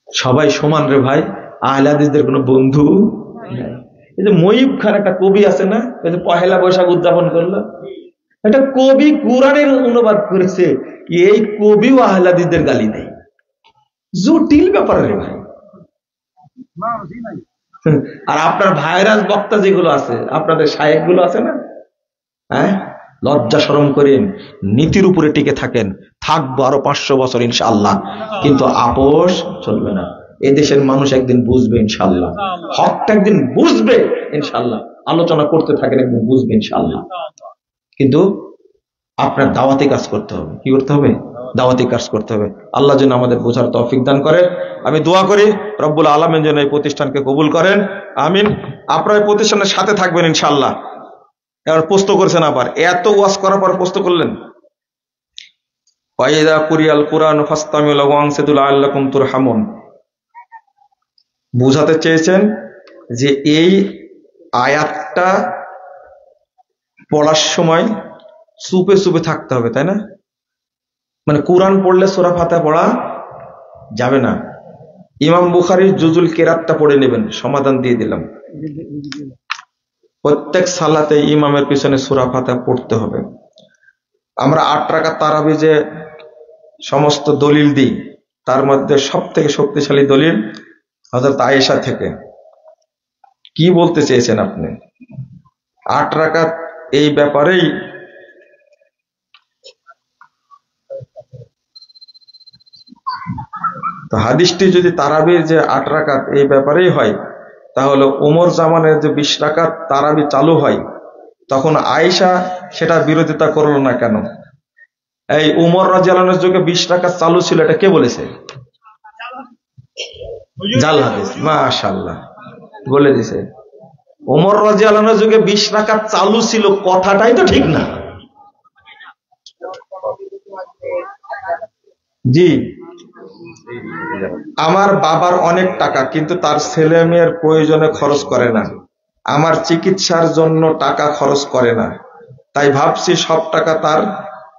সবাই সমান রে ভাই, আহলে হাদিসদের কোনো বন্ধু নাই। এই যে ময়ূব খান একটা কবি আছে না, এই যে পহেলা বৈশাখ উদযাপন করলো, একটা কবি কোরআনের অনুবাদ করেছে, এই কবিও আহলে হাদিসদের গালি দেয়। জটিল ব্যাপার রে ভাই। আর আপনার ভাইরাস বক্তা যেগুলো আছে, আপনাদের শায়েখ গুলো আছে না, হ্যাঁ, লজ্জা শরম করেন, নীতির উপরে টিকে থাকেন, থাকবো আরো 500 বছর ইনশাআল্লাহ, কিন্তু আপোষ চলবে না। এদেশের মানুষ একদিন বুঝবে ইনশাআল্লাহ, হকটা একদিন বুঝবে ইনশাআল্লাহ। আলোচনা করতে থাকেন, একদিন বুঝবে ইনশাআল্লাহ। কিন্তু আপনার দাওয়াতি কাজ করতে হবে। কি করতে হবে? দাওয়াতি কাজ করতে হবে। আল্লাহ যেন আমাদের বোঝার তৌফিক দান করে। আমি দোয়া করি রব্বুল আলামিন যেন এই প্রতিষ্ঠানকে কবুল করেন, আমিন। আপনারা এই প্রতিষ্ঠানের সাথে থাকবেন ইনশাআল্লাহ। এবার প্রশ্ন করেছেন, আবার এত ওয়াজ করার পর প্রশ্ন করলেন, ওয়াইদা কুরিয়াল কুরআন ফাসতামিউ লাহু ওয়ানসিতু লাআল্লাকুম তুরহামুন। বুঝাতে চেয়েছেন যে এই আয়াতটা পড়ার সময় চুপে চুপে থাকতে হবে, তাই না? মানে কোরআন পড়লে সূরা ফাতিহা পড়া যাবে না। ইমাম বুখারীর জুজুল কিরাতটা পড়ে নেবেন, সমাধান দিয়ে দিলাম। প্রত্যেক সালাতে ইমামের পিছনে সূরা ফাতিহা পড়তে হবে। আমরা 8 রাকাত তারাবি যে সমস্ত দলিল দিই, তার মধ্যে সব থেকে শক্তিশালী দলিল হযরত আয়েশা থেকে। কি বলতে চেয়েছেন আপনি? 8 রাকাত এই ব্যাপারেই তো হাদিসটি যদি তারাবির যে 8 রাকাত এই ব্যাপারেই হয়, তাহলে ওমর জামানের যে 20 রাকাত তারাবি চালু হয়, তখন আয়েশা সেটা বিরোধিতা করলো না কেন? এই ওমর রাদিয়াল্লাহু আনহুর যুগে 20 রাকাত চালু ছিল, এটা কে বলেছে? জাল হাদিস। মাশাআল্লাহ, বলে দিছে। ওমর রাদিয়াল্লাহু আনহুর যুগে 20 রাকাত চালু ছিল, কথাটাই তো ঠিক না। জি, আমার বাবার অনেক টাকা, কিন্তু তার ছেলে মেয়ের প্রয়োজনে খরচ করে না, আমার চিকিৎসার জন্য টাকা খরচ করে না, তাই ভাবছি সব টাকা তার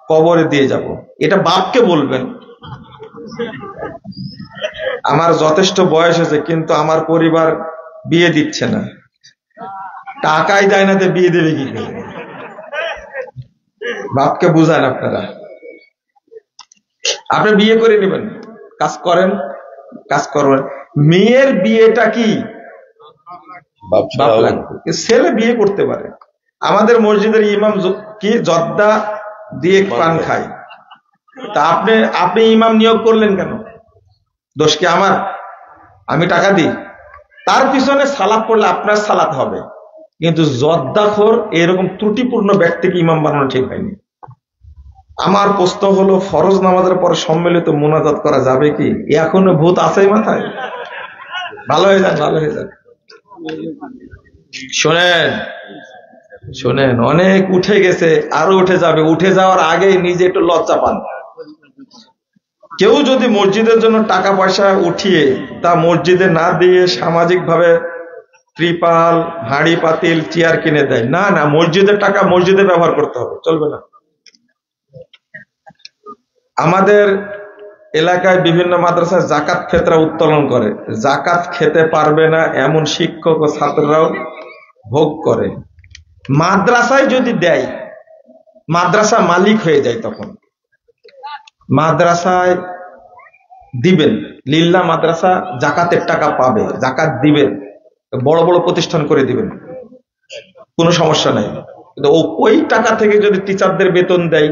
কবরে দিয়ে যাব। এটা বাপকে বলবেন। আমার যথেষ্ট বয়স হয়েছে, কিন্তু আমার পরিবার বিয়ে দিচ্ছে না। টাকাই দেয় না, বিয়ে দেবে কি করে? বাপকে বুঝান আপনারা। আপনি বিয়ে করে নেবেন, কাজ করেন, কাজ করবেন। মেয়ের বিয়েটা কি বাপ লাগবে, ছেলে বিয়ে করতে পারে। আমাদের মসজিদের ইমাম কি জর্দা দিয়ে পান খায়, তা আপনি ইমাম নিয়োগ করলেন কেন? দোষ কি আমার? আমি টাকা দিই, তার পিছনে সালাত পড়লে আপনার সালাত হবে, কিন্তু জর্দাখোর এরকম ত্রুটিপূর্ণ ব্যক্তিকে ইমাম বানানো ঠিক হয়নি। আমার প্রশ্ন হলো, ফরজ নামাজের পরে সম্মিলিত মুনাজাত করা যাবে কি? এখনো ভূত আছে মাথায়? ভালো হয়ে যান, ভালো হয়ে যান। শোনেন শোনেন, অনেক উঠে গেছে, আরো উঠে যাবে। উঠে যাওয়ার আগে নিজে একটু লজ্জা পান। কেউ যদি মসজিদের জন্য টাকা পয়সা উঠিয়ে তা মসজিদে না দিয়ে সামাজিক ভাবে ত্রিপাল, হাঁড়ি পাতিল, চেয়ার কিনে দেয়, না না, মসজিদের টাকা মসজিদে ব্যবহার করতে হবে, চলবে না। আমাদের এলাকায় বিভিন্ন মাদ্রাসায় জাকাত ফেতরা উত্তোলন করে, জাকাত খেতে পারবে না এমন শিক্ষক ও ছাত্ররাও ভোগ করে। মাদ্রাসায় যদি দেয়, মাদ্রাসা মালিক হয়ে যায়, তখন মাদ্রাসায় দিবেন, লিল্লাহ মাদ্রাসা জাকাতের টাকা পাবে, জাকাত দিবেন, বড় বড় প্রতিষ্ঠান করে দিবেন, কোনো সমস্যা নাই। কিন্তু ওই টাকা থেকে যদি টিচারদের বেতন দেয়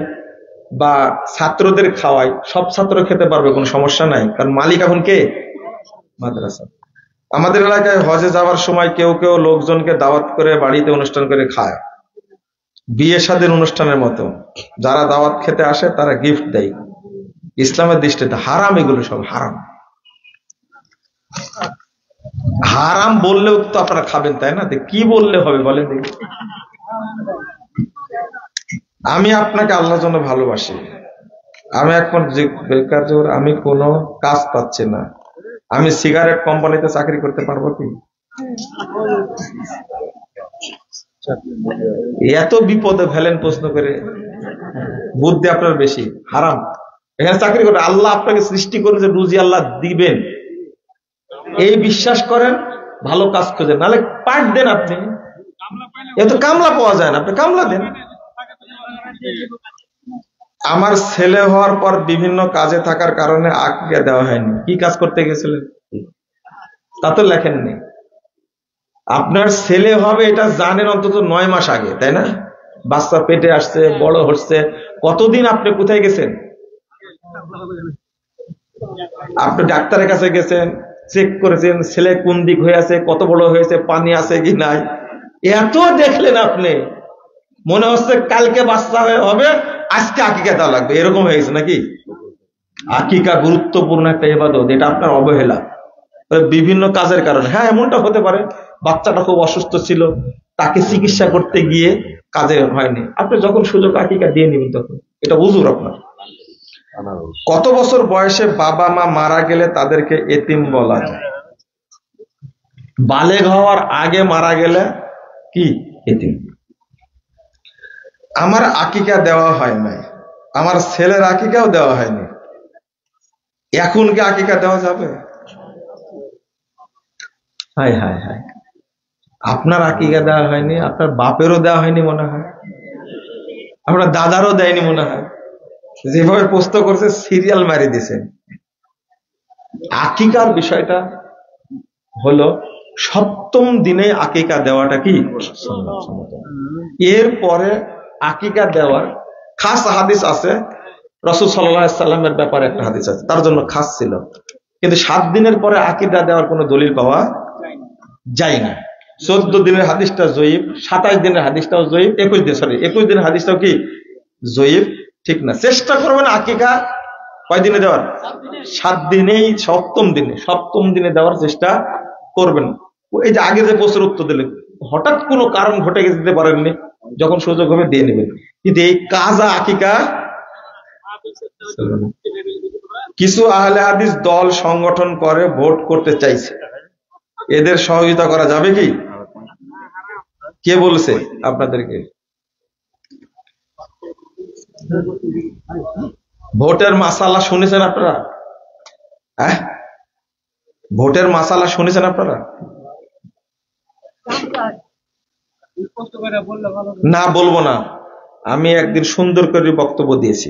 বা ছাত্রদের খাওয়ায়, সব ছাত্র খেতে পারবে, কোনো সমস্যা নাই, কারণ মালিক এখন কে? মাদ্রাসা। আমাদের এলাকায় হজে যাওয়ার সময় কেউ কেউ লোকজনকে দাওয়াত করে বাড়িতে অনুষ্ঠান করে খায়, বিয়ে শাদীর অনুষ্ঠানের মতো। যারা দাওয়াত খেতে আসে তারা গিফট দেয়। ইসলামের দৃষ্টিতে হারাম, এগুলো সব হারাম। হারাম বললেও তো আপনারা খাবেন, তাই না? কি বললে হবে বলেন? আমি আপনাকে আল্লাহর জন্য ভালোবাসি। আমি এখন বেকার, আমি কোনো কাজ পাচ্ছি না, আমি সিগারেট কোম্পানিতে চাকরি করতে পারবো কি? এত বিপদে ফেলেন প্রশ্ন করে, বুদ্ধি আপনার বেশি। হারাম, এখানে চাকরি করে। আল্লাহ আপনাকে সৃষ্টি করে যে রুজি আল্লাহ দিবেন, এই বিশ্বাস করেন, ভালো কাজ খোঁজেন, নাহলে পাঠ দেন। আপনি এত কামলা পাওয়া যায় না, আপনি কামলা দেন। আমার ছেলে হওয়ার পর বিভিন্ন কাজে থাকার কারণে আকিকা দেওয়া হয়নি। কি কাজ করতে গেছিলেন তা তো লেখেননি। আপনার ছেলে হবে এটা জানেন অন্তত 9 মাস আগে, তাই না? বাচ্চা পেটে আসছে, বড় হচ্ছে, কতদিন আপনি কোথায় গেছেন? আপনি ডাক্তারের কাছে গেছেন, চেক করেছেন ছেলে কোন দিক হয়ে আছে, কত বড় হয়েছে, পানি আছে কি নাই, এত দেখলেন। আপনি মনে হচ্ছে কালকে বাচ্চা হবে, আজকে আকিকা দেওয়া লাগবে, এরকম হয়েছে নাকি? আকিকা গুরুত্বপূর্ণ একটা ইবাদত, এটা আপনার অবহেলা বিভিন্ন কাজের কারণে। হ্যাঁ, এমনটা হতে পারে, বাচ্চাটা খুব অসুস্থ ছিল, তাকে চিকিৎসা করতে গিয়ে কাজে হয়নি। আপনি যখন সুযোগ আকিকা দিয়ে নিবেন তখন, এটা উজুর আপনার। কত বছর বয়সে বাবা মা মারা গেলে তাদেরকে এতিম বলা যায়? বালেগ হওয়ার আগে মারা গেলে কি এতিম? আমার আকিকা দেওয়া হয় নাই, আমার ছেলের আকিকাও দেওয়া হয়নি, এখন কি আকিকা দেওয়া যাবে? হায় হায় হায়, আপনার আকিকা দেওয়া হয়নি, আপনার বাপেরও দেওয়া হয়নি মনে হয়, আপনার দাদারও দেয়নি মনে হয়। যেভাবে প্রশ্ন করছে সিরিয়াল মারি দিয়েছেন। আকিকার বিষয়টা হলো সপ্তম দিনে আকিকা দেওয়াটা কি সুন্নাত। এরপরে আকিকা দেওয়ার খাস হাদিস আছে, রাসূল সাল্লাল্লাহু আলাইহি সাল্লামের ব্যাপারে একটা হাদিস আছে, তার জন্য খাস ছিল। কিন্তু 7 দিনের পরে আকিকা দেওয়ার কোনো দলিল পাওয়া যায় না। 14 দিনের হাদিসটা জয়ীফ, 27 দিনের হাদিসটাও জয়ীফ, 21 দিনের হাদিসটাও কি জয়ীফ, ঠিক না। চেষ্টা করবেন আকিকা কয় দিনে দেওয়ার? 7 দিনেই, সপ্তম দিনে দেওয়ার চেষ্টা করবেন। এই যে আগে যে প্রশ্নের উত্তর দিলেন, হঠাৎ কোনো কারণ ঘটে গেছে দিতে পারেননি, যখন সুযোগ হবে দিয়ে নেবেন। কিন্তু এই কাজা আকিকা, কিছু আহলে হাদিস দল সংগঠন করে ভোট করতে চাইছে, এদের সহযোগিতা করা যাবে কি? কে বলছে আপনাদেরকে? ভোটের মাসালা শুনেছেন আপনারা? হ্যাঁ, ভোটের মাসালা শুনেছেন আপনারা? না বলবো না, আমি একদিন সুন্দর করে বক্তব্য দিয়েছি,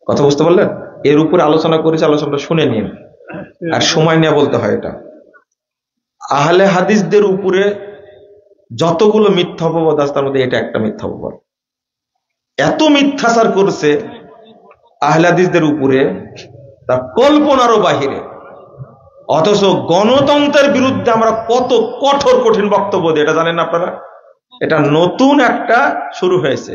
কথা বুঝতে পারলেন? এর উপরে আলোচনা করেছি, আলোচনাটা শুনে নিন, আর সময় নিয়ে বলতে হয়। এটা আহলে হাদিসদের উপরে যতগুলো মিথ্যা অপবাদ আছে তার মধ্যে এটা একটা মিথ্যা অপবাদ। এত মিথ্যাচার করছে আহলে হাদিসদের উপরে, তা কল্পনারও বাহিরে। অথচ গণতন্ত্রের বিরুদ্ধে আমরা কত কঠোর কঠিন বক্তব্য দিই, এটা জানেন আপনারা? এটা নতুন একটা শুরু হয়েছে।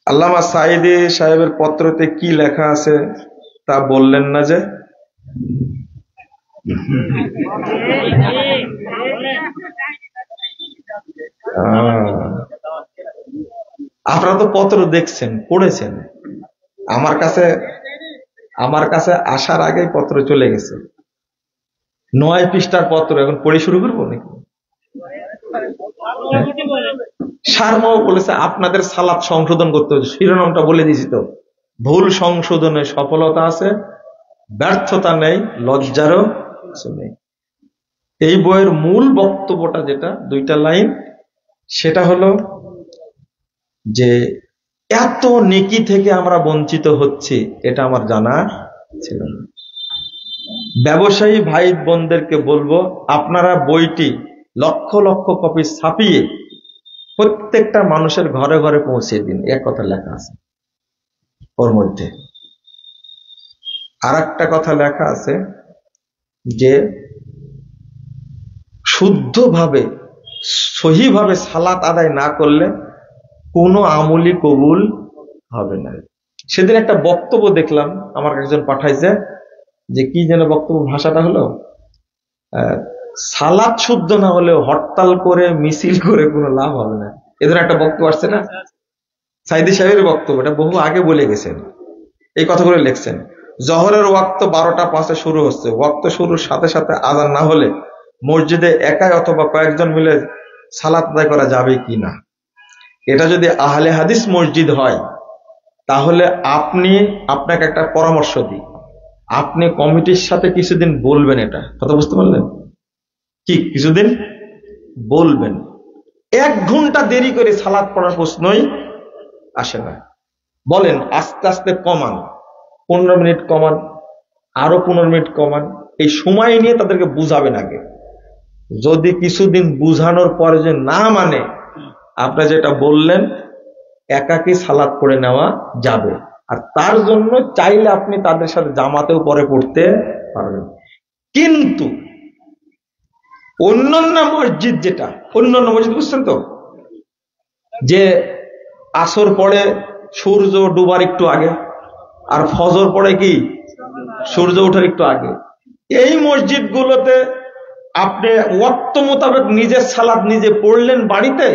আল্লামা সাঈদী সাহেবের পত্রতে কি লেখা আছে তা বললেন না যে? আপনারা তো পত্র দেখছেন, পড়েছেন। আমার কাছে আসার আগেই পত্র চলে গেছে, 9 পৃষ্ঠার পত্র। এখন পড়ে শুরু করবো নাকি? সারমাও বলেছে আপনাদের সালাত সংশোধন করতে হবে, শিরোনামটা বলে দিয়েছি তো। ভুল সংশোধনে সফলতা আছে, ব্যর্থতা নেই, লজ্জারও কিছু নেই। এই বইয়ের মূল বক্তব্যটা যেটা, 2টা লাইন, সেটা হলো যে এত নেকি থেকে আমরা বঞ্চিত হচ্ছি এটা আমার জানা ছিল না। ব্যবসায়ী ভাই বোনদেরকে বলবো, আপনারা বইটি লক্ষ লক্ষ কপি ছাপিয়ে প্রত্যেকটা মানুষের ঘরে ঘরে পৌঁছে দিন। এক কথা লেখা আছে ওর মধ্যে। আর একটা কথা লেখা আছে যে শুদ্ধভাবে সহিভাবে সালাত আদায় না করলে কোনো আমলই কবুল হবে না। সেদিন একটা বক্তব্য দেখলাম, আমার একজন পাঠাইছে, যে কি যেন বক্তব্য, ভাষাটা হলো সালাত শুদ্ধ না হলেও হরতাল করে মিছিল করে কোনো লাভ হবে না। এদের একটা বক্তব্য আসছে না, সাঈদী সাহেবের বক্তব্য, এটা বহু আগে বলে গেছেন, এই কথাগুলো লিখছেন। জহরের ওয়াক্ত 12টা 5-এ শুরু হচ্ছে, ওয়াক্ত শুরুর সাথে সাথে আযান না হলে মসজিদে একাই অথবা কয়েকজন মিলে সালাত আদায় করা যাবে কি না। এটা যদি আহলে হাদিস মসজিদ হয় তাহলে আপনাকে একটা পরামর্শ দিই, আপনি কমিটির সাথে কিছুদিন বলবেন, এটা কথা বুঝতে পারলেন? কি কিছুদিন বলবেন, 1 ঘন্টা দেরি করে সালাত পড়ার প্রশ্নই আসে না। বলেন আস্তে আস্তে কমান, 15 মিনিট কমান, আরো 15 মিনিট কমান, এই সময় নিয়ে তাদেরকে বুঝাবেন আগে। যদি কিছুদিন বুঝানোর পরে যে না মানে, আপনি যেটা বললেন একাকী সালাত পড়ে নেওয়া যাবে। আর তার জন্য চাইলে আপনি তাদের সাথে জামাতেও পরে পড়তে পারবেন। কিন্তু অন্যান্য মসজিদ, যেটা অন্যান্য মসজিদ বুঝছেন তো, যে আসর পড়ে সূর্য ডুবার একটু আগে, আর ফজর পড়ে কি সূর্য ওঠার একটু আগে, এই মসজিদগুলোতে আপনি ওয়াক্ত মোতাবেক নিজের সালাত নিজে পড়লেন বাড়িতে,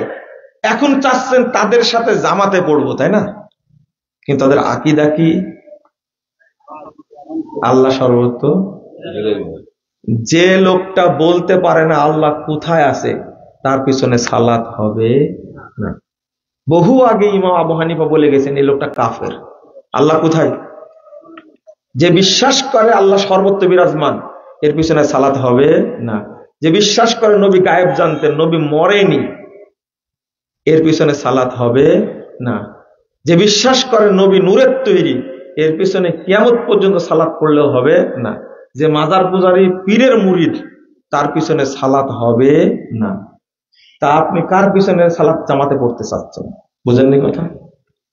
এখন চাচ্ছেন তাদের সাথে জামাতে পড়বো, তাই না? কিন্তু তাদের আকীদা কি? আল্লাহ সর্বত্র। যে লোকটা বলতে পারে না আল্লাহ কোথায় আছে, তার পিছনে সালাত হবে না। বহু আগে ইমাম আবু হানিফা বলে গেছেন এই লোকটা কাফের। আল্লাহ কোথায়? যে বিশ্বাস করে আল্লাহ সর্বত্র বিরাজমান, এর পিছনে সালাত হবে না। যে বিশ্বাস করে নবী গায়েব জানতেন, নবী মরেনি, এর পিছনে সালাত হবে না। যে বিশ্বাস করে নবী নূরের তৈরি, এর পিছনে কিয়ামত পর্যন্ত সালাত পড়লেও হবে না। যে মাজার পূজারী পীরের মুরিদ, তার পিছনে সালাত হবে না। তা আপনি কার পিছনে সালাত জামাতে পড়তে চাচ্ছেন? বুঝেননি কথা?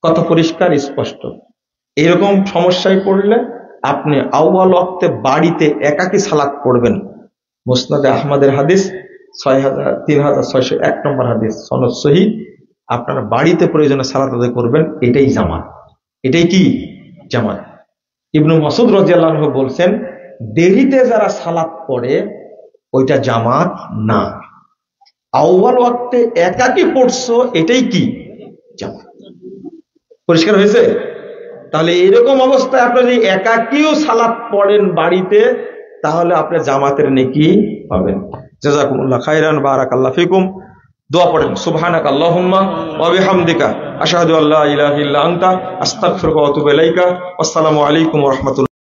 কথা পরিষ্কার স্পষ্ট। এরকম সমস্যায় পড়লে আপনি আউয়াল ওয়াক্তে বাড়িতে একাকী সালাত পড়বেন। মুসনাদে আহমদের হাদিস 3601 নম্বর হাদিস, সনদ সহিহ। আপনারা বাড়িতে প্রয়োজনে সালাত আদায় করবেন, এটাই জামাত। এটাই কি? জামাত। ইবনু মাসউদ রাদিয়াল্লাহু আনহু বলছেন, দেরিতে যারা সালাত পড়ে ওইটা জামাত না। আউয়াল ওয়াক্তে একাকী পড়ছো, এটাই কি? জামাত। পরিষ্কার হয়েছে? তাহলে এরকম অবস্থায় আপনি যদি একাকীও সালাত পড়েন বাড়িতে, তাহলে আপনি জামাতের নেকি পাবেন। জাযাকুমুল্লাহ খাইরান, বারাকাল্লাহু ফিকুম। দোয়া পড়েন, সুবহানাকা আল্লাহুম্মা ওয়া বিহামদিকা আশহাদু আল্লা ইলাহা ইল্লা আনতা আস্তাগফিরুকা ওয়া আতুবু ইলাইকা। আসসালামু আলাইকুম ওয়া রাহমাতুল্লাহ।